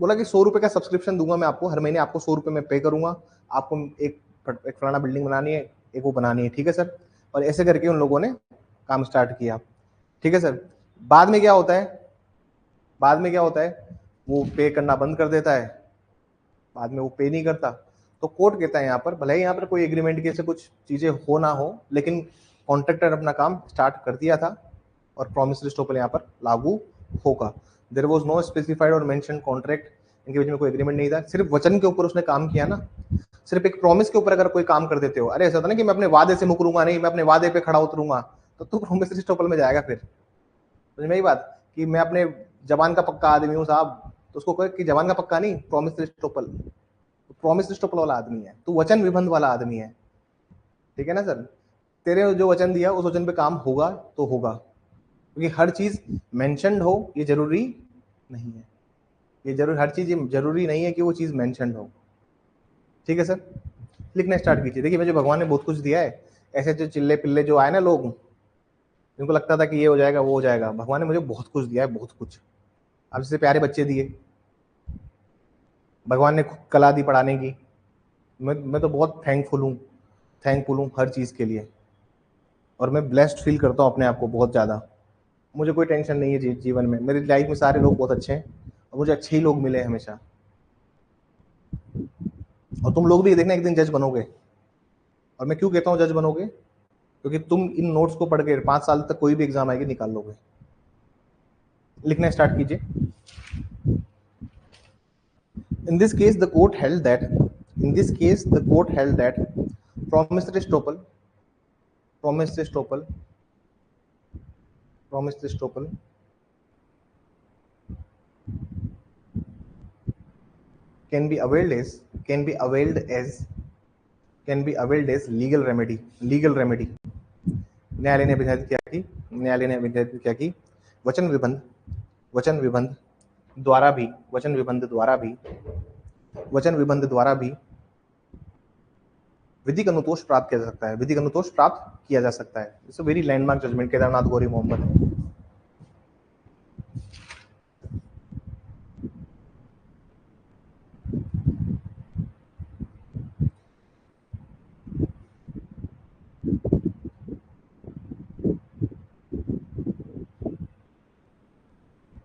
बोला कि 100 रुपए का सब्सक्रिप्शन दूंगा मैं आपको, हर महीने आपको 100 रुपए मैं पे करूंगा, आपको एक फलाना बिल्डिंग बनानी है, एक वो बनानी है, ठीक है सर। और ऐसे करके उन लोगों ने काम स्टार्ट किया, ठीक है सर। बाद में क्या होता है, बाद में क्या होता है, वो पे करना बंद कर देता है, बाद में वो पे नहीं करता। तो कोर्ट कहता है यहाँ पर, भले ही यहाँ पर कोई एग्रीमेंट की से कुछ चीजें हो ना हो, लेकिन कॉन्ट्रैक्टर अपना काम स्टार्ट कर दिया था और प्रॉमिसरी एस्टॉपल यहाँ पर लागू होगा। देयर वाज नो स्पेसिफाइड और मेंशन कॉन्ट्रैक्ट, इनके बीच में कोई एग्रीमेंट नहीं था, सिर्फ वचन के ऊपर उसने काम किया ना। सिर्फ एक प्रॉमिस के ऊपर अगर कोई काम कर देते हो, अरे ऐसा था ना कि मैं अपने वादे से मुकरूंगा नहीं, मैं अपने वादे पे खड़ा उतरूंगा, तो तू प्रॉमिसरी एस्टॉपल में जाएगा। फिर समझ में आई बात, कि मैं अपने जबान का पक्का आदमी हूँ साहब, तो उसको कहे कि जबान का पक्का नहीं, प्रॉमिसरी एस्टॉपल, प्रॉमिस एस्टॉपल वाला आदमी है, तू वचन विबंध वाला आदमी है, ठीक है ना सर। तेरे जो वचन दिया उस वचन पे काम होगा तो होगा, क्योंकि हर चीज मेंशनड हो ये जरूरी नहीं है, ये जरूर हर चीज ये जरूरी नहीं है कि वो चीज मेंशनड हो, ठीक है सर। लिखना स्टार्ट कीजिए। देखिए मुझे भगवान ने बहुत कुछ दिया है, ऐसे जो चिल्ले पिल्ले जो आए ना लोग, जिनको लगता था कि ये हो जाएगा वो हो जाएगा, भगवान ने मुझे बहुत कुछ दिया है, बहुत कुछ। अब जैसे प्यारे बच्चे दिए, भगवान ने कला दी पढ़ाने की, मैं तो बहुत थैंकफुल हूँ हर चीज़ के लिए, और मैं ब्लेस्ड फील करता हूँ अपने आप को बहुत ज़्यादा। मुझे कोई टेंशन नहीं है जीवन में, मेरी लाइफ में सारे लोग बहुत अच्छे हैं और मुझे अच्छे ही लोग मिले हैं हमेशा। और तुम लोग भी देखना एक दिन जज बनोगे, और मैं क्यों कहता हूँ जज बनोगे, क्योंकि तुम इन नोट्स को पढ़ के 5 साल तक कोई भी एग्जाम आएगी निकाल लोगे। लिखना स्टार्ट कीजिए। In this case, the court held that, in this case, the court held that promissory estoppel, promissory estoppel, promissory estoppel can be availed as, can be availed as, can be availed as legal remedy, legal remedy. न्यायालय ने विधायित क्या की, न्यायालय ने विधायित क्या की, वचन विबंध, वचन विबंध द्वारा भी, वचन विबंध द्वारा भी, वचन विबंध द्वारा भी विधिक अनुतोष प्राप्त किया जा सकता है, विधिक अनुतोष प्राप्त किया जा सकता है। It's a very landmark judgment Kedarnath Gauri Mohammad.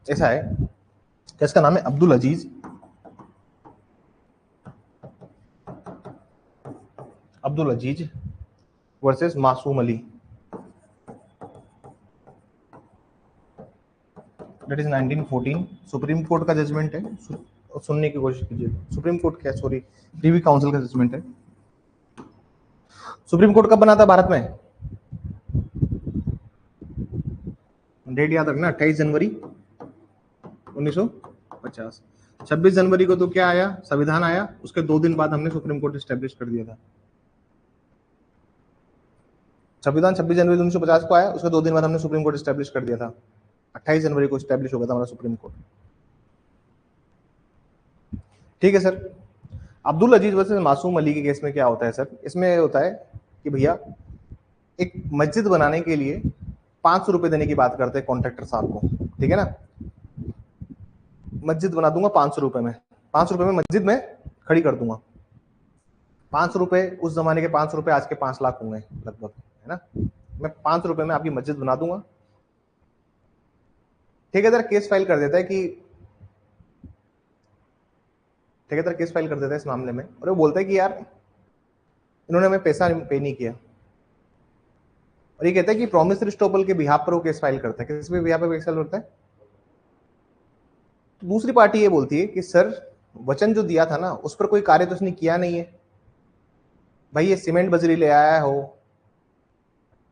ऐसा है, इसका नाम है Abdul Aziz, Abdul Aziz versus Masoom Ali, that is 1914। Supreme court का जजमेंट है, सुनने की कोशिश कीजिए। सुप्रीम कोर्ट क्या, सॉरी, प्रीवी काउंसिल का जजमेंट है। सुप्रीम कोर्ट कब बना था भारत में, डेट याद रखना, 28 जनवरी 1950। 26 जनवरी को तो क्या आया, संविधान आया, उसके 2 दिन बाद हमने सुप्रीम कोर्ट स्टैब्लिश कर दिया था। संविधान 26 जनवरी 1950 को आया, उसके 2 दिन बाद हमने सुप्रीम कोर्ट स्टैब्लिश कर दिया था। 28 जनवरी को स्टैब्लिश हो गया था हमारा सुप्रीम कोर्ट, ठीक है सर। अब्दुल अजीज वर्सेस मासूम अली के केस में क्या होता है सर, इसमें होता है कि भैया एक मस्जिद बनाने के लिए 500 रुपए देने की बात करते हैं कॉन्ट्रैक्टर साहब को, ठीक है ना। मस्जिद बना दूंगा 500 रुपए में, 500 रुपए में मस्जिद में खड़ी कर दूंगा। 500 रुपए उस जमाने के, 500 रुपए आज के 5 लाख होंगे लगभग, है ना। मैं 500 रुपए में आपकी मस्जिद बना दूंगा। ठेकेदार केस फाइल कर देता है कि ठेकेदार केस फाइल कर देता है इस मामले में और वो बोलता है कि यार इन्होंने हमें पैसा पे नहीं किया, और ये कहता है कि प्रॉमिसरी एस्टॉपल के बिहाफ पर वो केस फाइल करता है। किस पे बिहाफ पर केस फाइल करता है? तो दूसरी पार्टी ये बोलती है कि सर वचन जो दिया था ना उस पर कोई कार्य तो उसने किया नहीं है। भाई ये सीमेंट बजरी ले आया हो,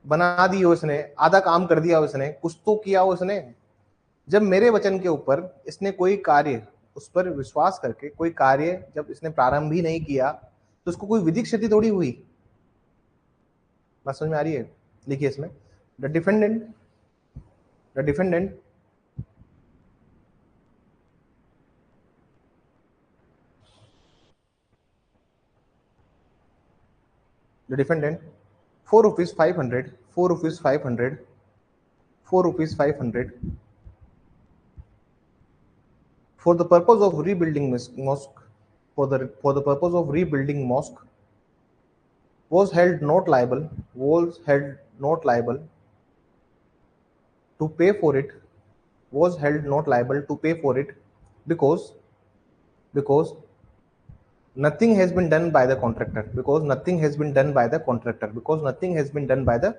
बना दी हो इसने, आधा काम कर दिया उसने, कुछ तो किया हो उसने। जब मेरे वचन के ऊपर इसने कोई कार्य, उस पर विश्वास करके कोई कार्य जब इसने प्रारंभ ही नहीं किया तो उसको कोई विधिक क्षति थोड़ी हुई। बात समझ में आ रही है? लिखिए इसमें, the defendant the defendant the defendant 4 rupees 500 4 rupees 500 4 rupees 500 for the purpose of rebuilding mosque for the purpose of rebuilding mosque was held not liable to pay for it was held not liable to pay for it because nothing has been done by the contractor because nothing has been done by the contractor because nothing has been done by the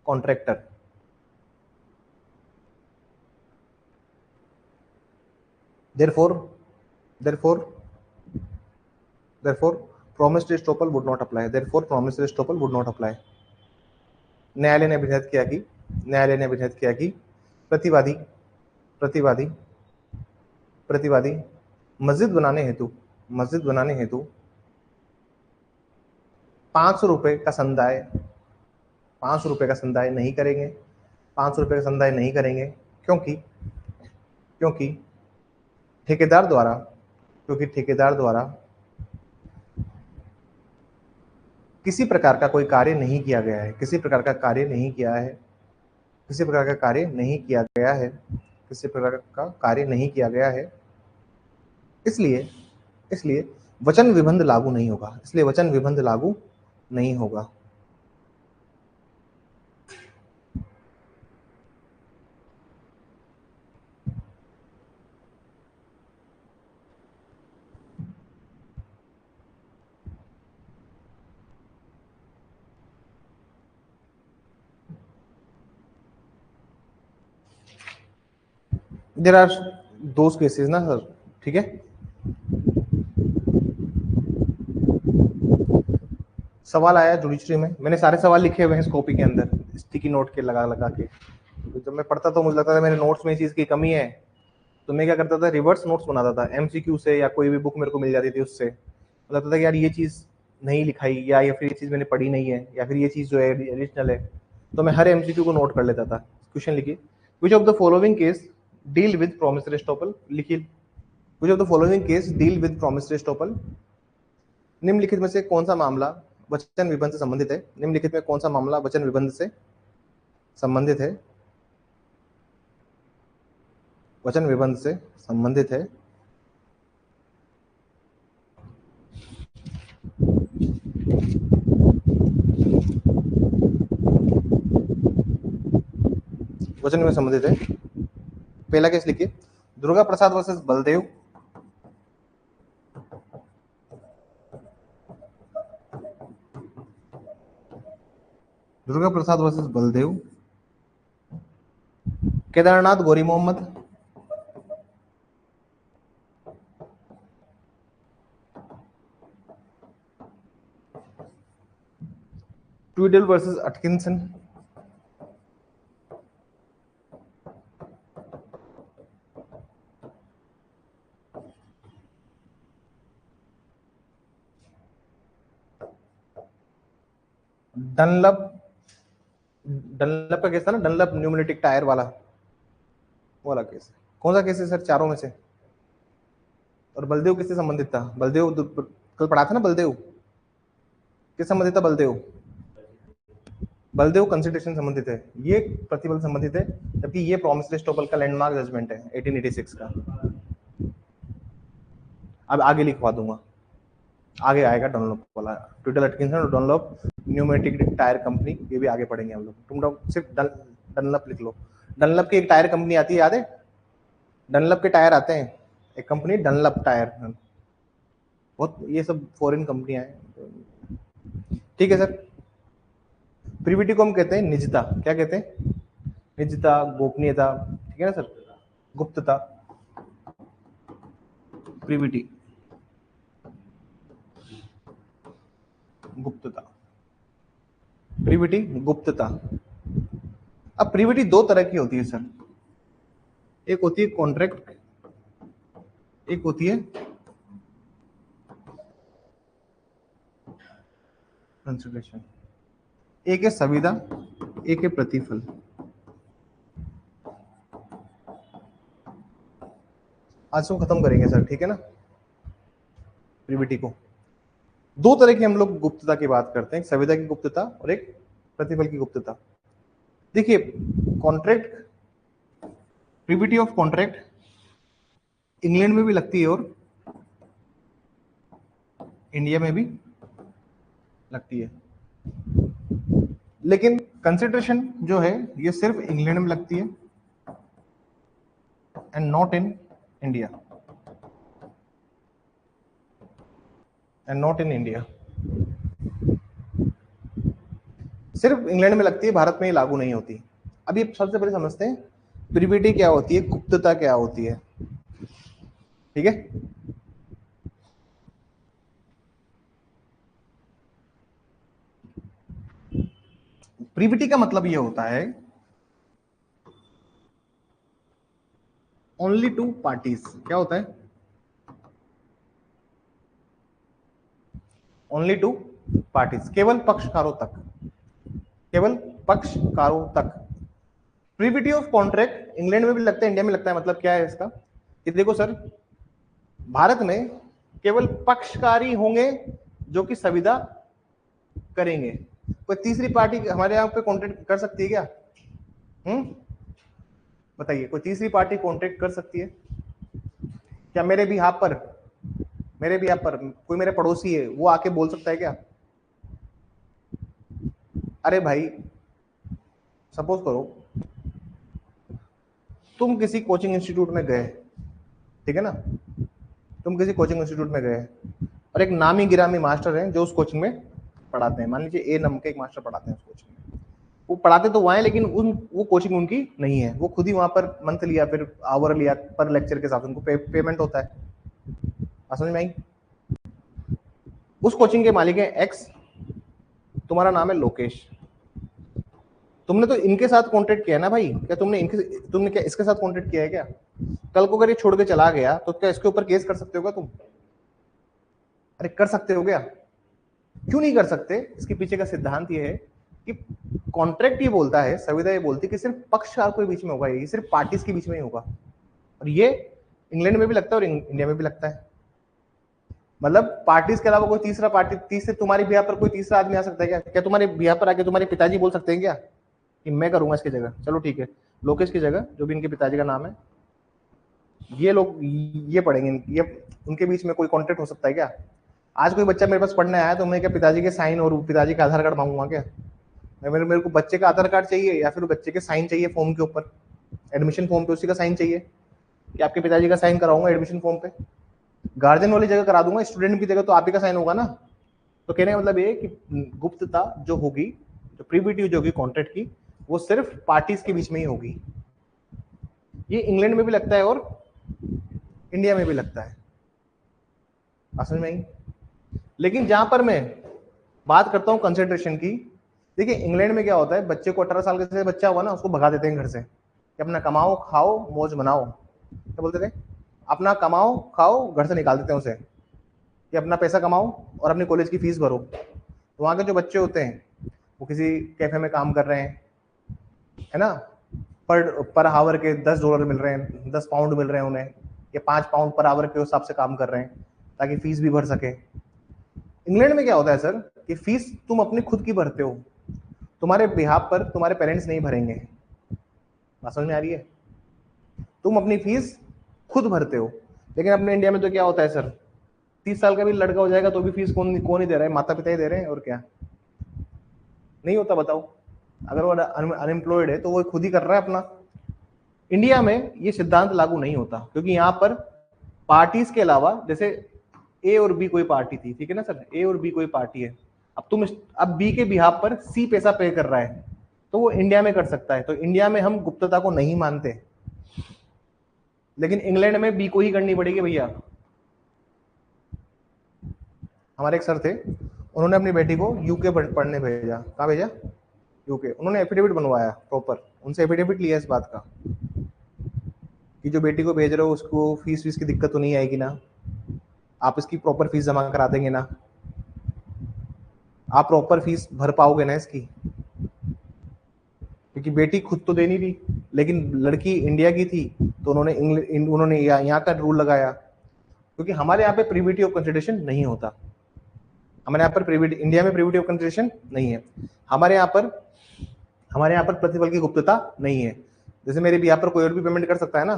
contractor therefore promissory estoppel would not apply therefore promissory estoppel would not apply। न्यायालय ने अभिहित किया कि प्रतिवादी प्रतिवादी प्रतिवादी मस्जिद बनाने हेतु 500 रुपए का संदाय नहीं करेंगे। 500 रुपए का संदाय नहीं करेंगे क्योंकि ठेकेदार द्वारा किसी प्रकार का कोई कार्य नहीं किया गया है किसी प्रकार का कार्य नहीं किया गया है इसलिए वचन विबंध लागू नहीं होगा देयर आर दोज केसेस ना सर, ठीक है। सवाल आया जुडिशरी में, मैंने सारे सवाल लिखे हुए हैं इस कॉपी के अंदर स्टिकी नोट के लगा के। तो जब मैं पढ़ता तो मुझे लगता था मेरे नोट्स में इस चीज की कमी है, तो मैं क्या करता था, रिवर्स नोट्स बनाता था एमसीक्यू से, या कोई भी बुक मेरे को मिल जाती थी उससे लगता था कि यार ये चीज नहीं लिखाई, या फिर ये चीज मैंने पढ़ी नहीं है, या फिर ये चीज जो है एडिशनल है, तो मैं हर एमसीक्यू को नोट कर लेता था। क्वेश्चन लिखिए, which of the following case deal with promissory estoppel. लिखिए, which of the following case deal with promissory estoppel. निम्नलिखित में से कौन सा मामला वचन विबंध से संबंधित है? निम्नलिखित में कौन सा मामला वचन विबंध से संबंधित है? वचन विबंध से संबंधित है। वचन में संबंधित है। पहला केस लिखिए, Durga Prasad versus Baldev. Durga Prasad versus Baldev. Kedarnath Gauri Mohammad. Tweddle versus Atkinson. Dunlop का केस था ना, डनलप न्यूमेटिक टायर वाला, वो वाला केस। कौन सा केस है सर चारों में से? और बलदेव किससे संबंधित था? बलदेव कल पढ़ा था ना, बलदेव किस संबंधित था? बलदेव कंसिडरेशन संबंधित है, ये प्रतिबल संबंधित है, जबकि ये प्रॉमिसरी एस्टॉपल का लैंडमार्क जजमेंट है 1886 का। अब आगे लिखवा दूंगा, आगे आएगा डनलॉप वाला, ट्विडल अटकिंसन और डनलॉप न्यूमेटिक टायर कंपनी, ये भी आगे पढ़ेंगे हम लोग। तुम लोग सिर्फ डनलप लिख लो। डनलप की एक टायर कंपनी आती है, याद है? डनलप के टायर आते हैं, एक कंपनी डनलप टायर, बहुत ये सब फॉरेन कंपनियां हैं। ठीक है सर। प्रिविटी को हम कहते हैं निजता। क्या कहते हैं? निजता, गोपनीयता। ठीक है ना सर? गुप्तता, प्रिविटी, गुप्तता, प्रिविटी, गुप्तता। अब प्रिविटी दो तरह की होती है सर, एक होती है कॉन्ट्रैक्ट, एक होती है कंसिडरेशन। एक है संविदा, एक है प्रतिफल। आज को खत्म करेंगे सर, ठीक है ना? प्रिविटी को दो तरह की हम लोग गुप्तता की बात करते हैं, एक संविदा की गुप्तता और एक प्रतिफल की गुप्तता। देखिए contract, privity of contract England में भी लगती है और इंडिया में भी लगती है, लेकिन कंसिडरेशन जो है ये सिर्फ इंग्लैंड में लगती है and not in India, and not in India. सिर्फ इंग्लैंड में लगती है, भारत में ये लागू नहीं होती। अभी सबसे पहले समझते हैं प्रिविटी क्या होती है, गुप्तता क्या होती है। ठीक है, प्रिविटी का मतलब ये होता है ओनली टू पार्टीज। क्या होता है? ओनली टू पार्टीज, केवल पक्षकारों तक, केवल पक्षकारों तक। प्रिविटी ऑफ कॉन्ट्रैक्ट इंग्लैंड में भी लगता है, इंडिया में लगता है। मतलब क्या है इसका? कि देखो सर, भारत में केवल पक्षकारी होंगे जो कि संविदा करेंगे। कोई तीसरी पार्टी हमारे यहाँ पे कॉन्ट्रैक्ट कर सकती है क्या? बताइए, कोई तीसरी पार्टी कॉन्ट्रैक्ट कर सकती है क्या? मेरे भी यहाँ पर कोई मेरे पड़ोसी है, वो आके बोल सकता है क्या? अरे भाई सपोज करो तुम किसी कोचिंग इंस्टीट्यूट में गए, ठीक है ना? तुम किसी कोचिंग इंस्टीट्यूट में गए और एक नामी गिरामी मास्टर हैं जो उस कोचिंग में पढ़ाते हैं। मान लीजिए ए नाम के एक मास्टर पढ़ाते हैं उस कोचिंग में। वो पढ़ाते तो वहाँ है, लेकिन वो कोचिंग उनकी नहीं है। वो खुद ही वहां पर मंथली या फिर आवर लिया, पर लेक्चर के साथ उनको पेमेंट होता है। समझ में आई? उस कोचिंग के मालिक है एक्स, तुम्हारा नाम है लोकेश। तुमने तो इनके साथ कॉन्टेक्ट किया ना भाई? क्या तुमने क्या इसके साथ कॉन्टेक्ट किया है क्या? कल को अगर ये छोड़ के चला गया तो क्या इसके ऊपर केस कर सकते हो क्या तुम? अरे कर सकते हो क्या? क्यों नहीं कर सकते? इसके पीछे का सिद्धांत ये है कि कॉन्ट्रैक्ट ये बोलता है, संविदा ये बोलती है कि सिर्फ पक्षकार के बीच में होगा, ये सिर्फ पार्टीज के बीच में ही होगा। और ये इंग्लैंड में भी लगता है और इंडिया में भी लगता है। मतलब पार्टीज के अलावा कोई तीसरा पार्टी, तीसरे तुम्हारी बिहार पर कोई तीसरा आदमी आ सकता है क्या? क्या तुम्हारे बिहार पर आके तुम्हारे पिताजी बोल सकते हैं क्या कि मैं करूंगा इसकी जगह? चलो ठीक है, लोकेश की जगह जो भी इनके पिताजी का नाम है, ये लोग ये पढ़ेंगे, ये उनके बीच में कोई कॉन्ट्रैक्ट हो सकता है क्या? आज कोई बच्चा मेरे पास पढ़ने आया तो मैं क्या पिताजी के साइन और पिताजी का आधार कार्ड मांगूंगा क्या? मेरे को बच्चे का आधार कार्ड चाहिए या फिर बच्चे के साइन चाहिए फॉर्म के ऊपर, एडमिशन फॉर्म पे उसी का साइन चाहिए कि आपके पिताजी का साइन कराऊंगा एडमिशन फॉर्म पे। गार्जियन वाली जगह करा दूंगा, स्टूडेंट की जगह तो आप ही का साइन होगा ना। तो कहने का मतलब ये कि गुप्तता जो होगी, जो प्रीविटी जो होगी कॉन्ट्रैक्ट की, वो सिर्फ पार्टीज के बीच में ही होगी। ये इंग्लैंड में भी लगता है और इंडिया में भी लगता है। समझ में आई? लेकिन जहां पर मैं बात करता हूं कंसिडरेशन की, देखिए इंग्लैंड में क्या होता है, बच्चे को 18 साल का बच्चा हुआ ना, उसको भगा देते हैं घर से कि अपना कमाओ खाओ मौज मनाओ। क्या बोलते थे? अपना कमाओ खाओ, घर से निकाल देते हैं उसे कि अपना पैसा कमाओ और अपनी कॉलेज की फीस भरो। तो वहाँ के जो बच्चे होते हैं वो किसी कैफे में काम कर रहे हैं, है ना, पर आवर के $10 मिल रहे हैं, 10 पाउंड मिल रहे हैं उन्हें, या 5 पाउंड पर आवर के हिसाब से काम कर रहे हैं ताकि फीस भी भर सके। इंग्लैंड में क्या होता है सर कि फीस तुम अपनी खुद की भरते हो, तुम्हारे बिहाफ पर तुम्हारे पेरेंट्स नहीं भरेंगे। बात समझ में आ रही है? तुम अपनी फीस खुद भरते हो। लेकिन अपने इंडिया में तो क्या होता है सर, 30 साल का भी लड़का हो जाएगा तो भी फीस कौन ही दे रहा है? माता पिता ही दे रहे हैं, और क्या नहीं होता बताओ? अगर वो अनएम्प्लॉयड है तो वो खुद ही कर रहा है अपना। इंडिया में ये सिद्धांत लागू नहीं होता क्योंकि यहाँ पर पार्टीज के अलावा, जैसे ए और बी कोई पार्टी थी, ठीक है ना सर, ए और बी कोई पार्टी है। अब बी के बिहाफ पर सी पैसा पे कर रहा है, तो वो इंडिया में कर सकता है। तो इंडिया में हम गुप्तता को नहीं मानते, लेकिन इंग्लैंड में बी को ही करनी पड़ेगी भैया। हमारे एक सर थे, उन्होंने अपनी बेटी को यूके पढ़ने भेजा। कहाँ भेजा? यूके। उन्होंने एफिडेविट बनवाया प्रॉपर, उनसे एफिडेविट लिया इस बात का कि जो बेटी को भेज रहे हो उसको फीस वीस की दिक्कत तो नहीं आएगी ना, आप इसकी प्रॉपर फीस जमा करा देंगे ना, आप प्रॉपर फीस भर पाओगे ना इसकी, क्योंकि बेटी खुद तो दे नहीं रही, लेकिन लड़की इंडिया की थी तो उन्होंने यहाँ का रूल लगाया। क्योंकि हमारे यहाँ पे प्रीविटी ऑफ कंसिडरेशन नहीं होता, हमारे यहाँ पर इंडिया में प्रीविटी ऑफ कंसिडरेशन नहीं है। हमारे यहाँ पर प्रतिफल की गुप्तता नहीं है। जैसे मेरे भी यहाँ पर कोई और भी पेमेंट कर सकता है ना,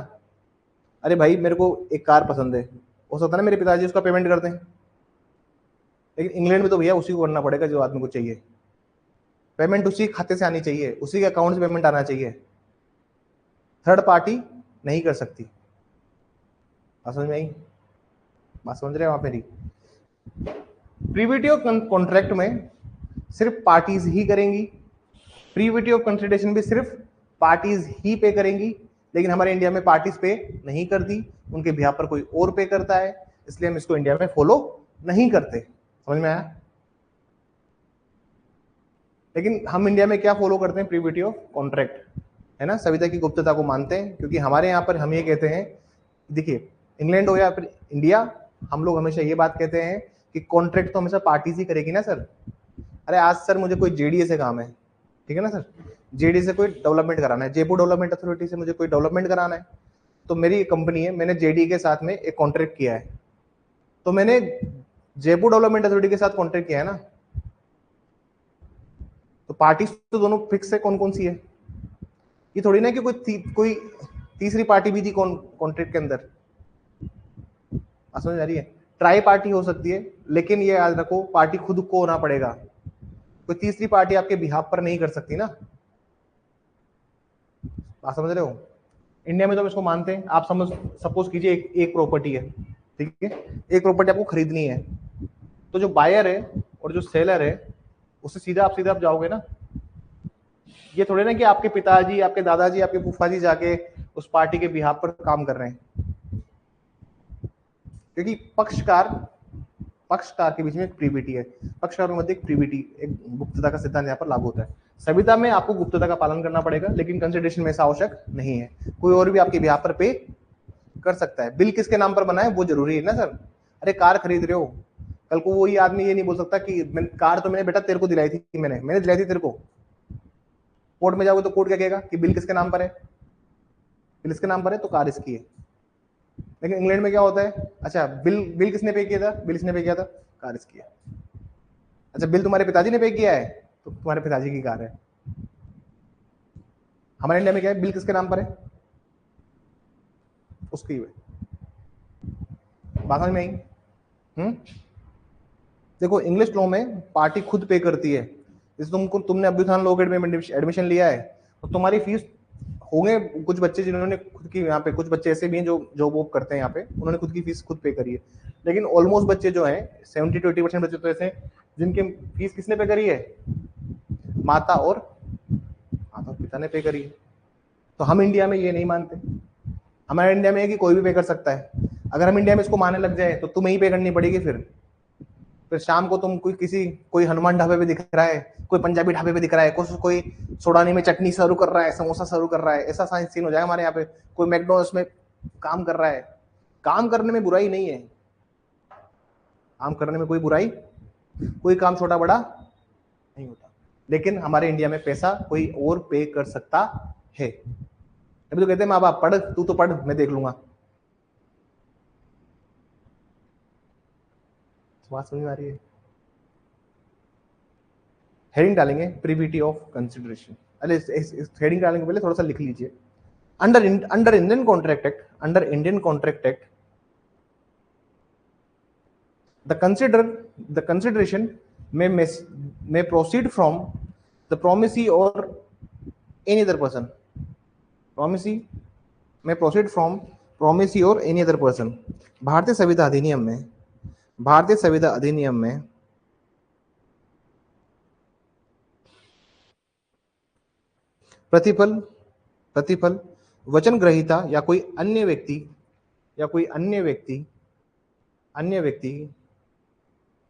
अरे भाई मेरे को एक कार पसंद है, हो सकता है ना मेरे पिताजी उसका पेमेंट कर दें, लेकिन इंग्लैंड में तो भैया उसी को करना पड़ेगा जो आदमी को चाहिए। पेमेंट उसी खाते से आनी चाहिए, उसी के अकाउंट से पेमेंट आना चाहिए, थर्ड पार्टी नहीं कर सकती। बात समझ में आई? बात समझ रहे हो आप मेरी? प्रीविटी ऑफ कॉन्ट्रैक्ट में सिर्फ पार्टीज ही करेंगी, प्रीविटी ऑफ कंसिडरेशन भी सिर्फ पार्टीज ही पे करेंगी, लेकिन हमारे इंडिया में पार्टीज पे नहीं करती, उनके बिहाफ पर कोई और पे करता है, इसलिए हम इसको इंडिया में फॉलो नहीं करते। समझ में आया? लेकिन हम इंडिया में क्या फॉलो करते हैं? प्रीविटी ऑफ कॉन्ट्रैक्ट, है ना, सविता की गुप्तता को मानते हैं। क्योंकि हमारे यहाँ पर हम ये कहते हैं, देखिए इंग्लैंड हो या फिर इंडिया, हम लोग हमेशा ये बात कहते हैं कि कॉन्ट्रैक्ट तो हमेशा पार्टीज ही करेगी ना सर। अरे आज सर मुझे कोई जेडीए से काम है, ठीक है ना सर, जेडीए से कोई डेवलपमेंट कराना है, जयपुर डेवलपमेंट अथॉरिटी से मुझे कोई डेवलपमेंट कराना है, तो मेरी कंपनी है, मैंने जेडीए के साथ में एक कॉन्ट्रैक्ट किया है, तो मैंने जयपुर डेवलपमेंट अथॉरिटी के साथ कॉन्ट्रैक्ट किया है ना, तो पार्टीज तो दोनों फिक्स है कौन कौन सी है। ये थोड़ी ना कि कोई तीसरी पार्टी भी थी कॉन्ट्रैक्ट के अंदर। समझ आ रही है? ट्राई पार्टी हो सकती है, लेकिन ये याद रखो पार्टी खुद को होना पड़ेगा, कोई तीसरी पार्टी आपके बिहाफ पर नहीं कर सकती ना। आप समझ रहे हो? इंडिया में तो हम इसको मानते हैं। आप सपोज कीजिए एक प्रॉपर्टी है, ठीक है, एक प्रॉपर्टी आपको खरीदनी है, तो जो बायर है और जो सेलर है उससे सीधा आप जाओगे ना। ये थोड़े ना कि आपके पिताजी, आपके दादाजी, आपके फूफा जी जाके उस पार्टी के बिहाफ पर काम कर रहे हैं, क्योंकि पक्षकार के बीच में एक प्रीविटी है, पक्षकार के मध्य एक प्रीविटी, एक गुप्तता का सिद्धांत यहाँ पर लागू होता है। सविता में आपको गुप्तता का पालन करना पड़ेगा, लेकिन कंसिडरेशन में ऐसा आवश्यक नहीं है। कोई और भी आपके बिहाफ पर पे कर सकता है। बिल किसके नाम पर बना है वो जरूरी है ना सर। अरे कार खरीद रहे हो, कल को वही आदमी ये नहीं बोल सकता कि कार तो मैंने बेटा तेरे को दिलाई थी, मैंने दिलाई थी तेरे को। कोर्ट में जाओगे तो कोर्ट क्या कहेगा कि बिल किसके नाम पर है, बिल इसके नाम पर है तो कार इसकी है। लेकिन इंग्लैंड में क्या होता है, अच्छा बिल किसने पे किया था, बिल इसने पे किया था, कार इसकी है। अच्छा बिल तुम्हारे पिताजी ने पे किया है तो तुम्हारे पिताजी की कार है। हमारे इंडिया में क्या है, बिल किसके नाम पर है, उसकी है। बात समझ में आई? देखो इंग्लिश लॉ में पार्टी खुद पे करती है। जैसे तुमने अब्दुल लॉ अकेडमी में एडमिशन लिया है, तो तुम्हारी फीस होंगे कुछ बच्चे जिन्होंने खुद की, यहाँ पे कुछ बच्चे ऐसे भी हैं जो जॉब वॉब करते हैं यहाँ पे, उन्होंने खुद की फीस खुद पे करी है। लेकिन ऑलमोस्ट बच्चे जो हैं 70 to 80% बच्चे तो ऐसे जिनकी फीस किसने पे करी है, माता और पिता ने पे करी है। तो हम इंडिया में ये नहीं मानते। हमारे इंडिया में है कि कोई भी पे कर सकता है। अगर हम इंडिया में इसको मानने लग जाए तो तुम्हें ही पे करनी पड़ेगी। फिर शाम को तुम कोई हनुमान ढाबे पे दिख रहा है, कोई पंजाबी ढाबे पे दिख रहा है, कोई सोडानी में चटनी सर्व कर रहा है, समोसा सर्व कर रहा है, ऐसा साइंस सीन हो जाएगा हमारे यहाँ पे। कोई मैकडोनल्ड्स में काम कर रहा है, काम करने में बुराई नहीं है, काम करने में कोई बुराई, कोई काम छोटा बड़ा नहीं होता। लेकिन हमारे इंडिया में पैसा कोई और पे कर सकता है। अभी तो कहते हैं माँ बाप पढ़, तू तो पढ़, मैं देख लूंगा। बात समझ में आ रही है? हेडिंग डालेंगे प्रीविटी ऑफ कंसिडरेशन। अरे इस हेडिंग डालने के पहले थोड़ा सा लिख लीजिए। Under Indian contract act the consideration may proceed from the promisee or any other person. Promisee may proceed from promisee or any other person. भारतीय संविधा अधिनियम में भारतीय संविदा अधिनियम में प्रतिफल प्रतिफल वचन ग्रहीता या कोई अन्य व्यक्ति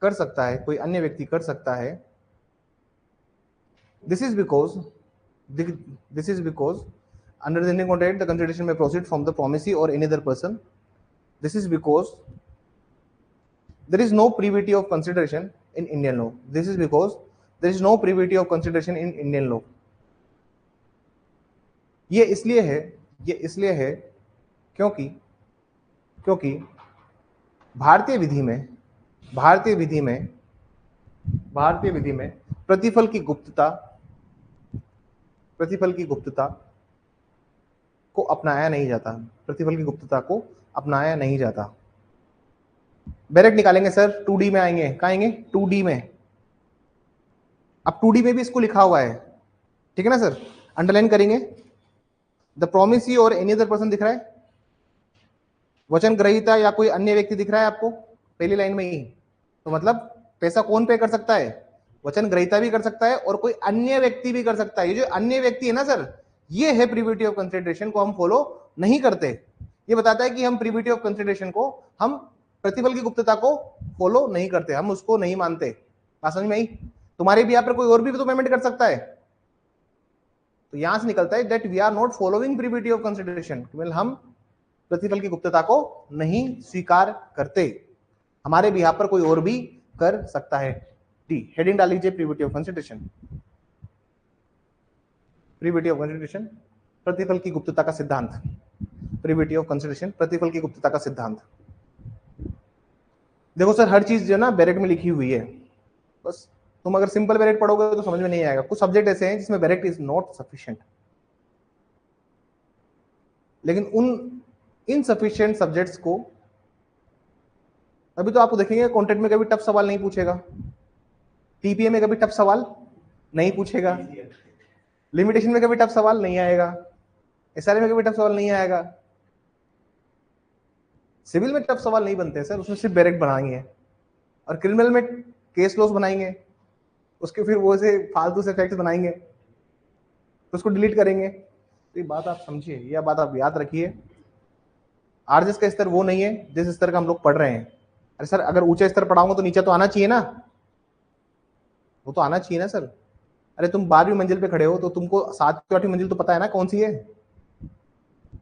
कर सकता है, कोई अन्य व्यक्ति कर सकता है। This is because under the Indian contract the consideration may proceed from the promisee or any other person. This is because there is no privity of consideration in Indian law. This is because there is no privity of consideration in Indian law. ये इसलिए है क्योंकि भारतीय विधि में प्रतिफल की गुप्तता को अपनाया नहीं जाता। बैरेट निकालेंगे सर, 2D में आएंगे। कहाँ आएंगे? 2D में। अब 2D में भी इसको लिखा हुआ है, ठीक है ना सर? अंडरलाइन करेंगे। द प्रोमिसी और एनी अदर पर्सन दिख रहा है, वचन ग्रहीता या कोई अन्य व्यक्ति दिख रहा है आपको पहली लाइन में ही। तो मतलब पैसा कौन पे कर सकता है? वचन ग्रहीता भी कर सकता है और कोई अन्य व्यक्ति भी कर सकता है। ये जो अन्य व्यक्ति है ना सर, ये है प्रिविटी ऑफ कंसिडरेशन को हम फॉलो नहीं करते। ये बताता है कि हम प्रिविटी ऑफ कंसिडरेशन को, हम प्रतिफल की गुप्तता को फॉलो नहीं करते, हम उसको नहीं मानते। बात समझ में आई? तुम्हारे भी यहाँ पर कोई और भी तो पेमेंट कर सकता है। तो यहां से निकलता है that we are not following privity of consideration, हम प्रतिफल की गुप्तता को नहीं स्वीकार करते। हमारे भी यहाँ पर कोई और भी कर सकता है। डी हेडिंग डाल लीजिए, privity of consideration. Privity of consideration, प्रतिफल की गुप्तता का सिद्धांत। प्रिविटी ऑफ कंसिडरेशन, प्रतिफल की गुप्तता का सिद्धांत। देखो सर, हर चीज जो है ना बैरेट में लिखी हुई है, बस तुम अगर सिंपल बैरेट पढ़ोगे तो समझ में नहीं आएगा। कुछ सब्जेक्ट ऐसे हैं जिसमें बैरेट इज नॉट सफिशिएंट, लेकिन उन इनसफिशिएंट सब्जेक्ट्स को, अभी तो आपको देखेंगे कॉन्ट्रैक्ट में कभी टफ सवाल नहीं पूछेगा, टीपीए में कभी टफ सवाल नहीं पूछेगा, लिमिटेशन में कभी टफ सवाल नहीं आएगा, एसआरए में कभी टफ सवाल नहीं आएगा, सिविल में टफ सवाल नहीं बनते सर, उसमें सिर्फ बैरेट बनाएंगे। और क्रिमिनल में केस लॉस बनाएंगे, उसके फिर वो से फालतू से फैक्ट्स बनाएंगे, तो उसको डिलीट करेंगे। तो ये बात आप समझिए, यह बात आप याद रखिए। आरजेएस का स्तर वो नहीं है जिस स्तर का हम लोग पढ़ रहे हैं। अरे सर, अगर ऊंचा स्तर पढ़ाऊंगा तो नीचे तो आना चाहिए ना, वो तो आना चाहिए ना सर। अरे तुम 12वीं मंजिल पे खड़े हो तो तुमको 7वीं 8वीं मंजिल तो पता है ना कौन सी है,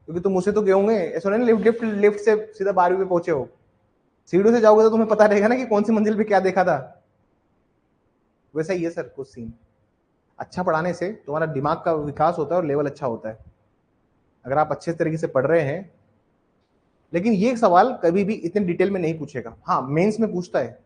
क्योंकि तुम मुझसे तो गए होंगे। ऐसा नहीं लिफ्ट से सीधा 12वीं पे पहुंचे हो, सीढ़ियों से जाओगे तो तुम्हें पता रहेगा ना कि कौन सी मंजिल पे क्या देखा था। वैसा ही है सर कुछ सीन। अच्छा पढ़ाने से तुम्हारा दिमाग का विकास होता है और लेवल अच्छा होता है, अगर आप अच्छे तरीके से पढ़ रहे हैं। लेकिन ये सवाल कभी भी इतने डिटेल में नहीं पूछेगा। हाँ, मेंस में पूछता है,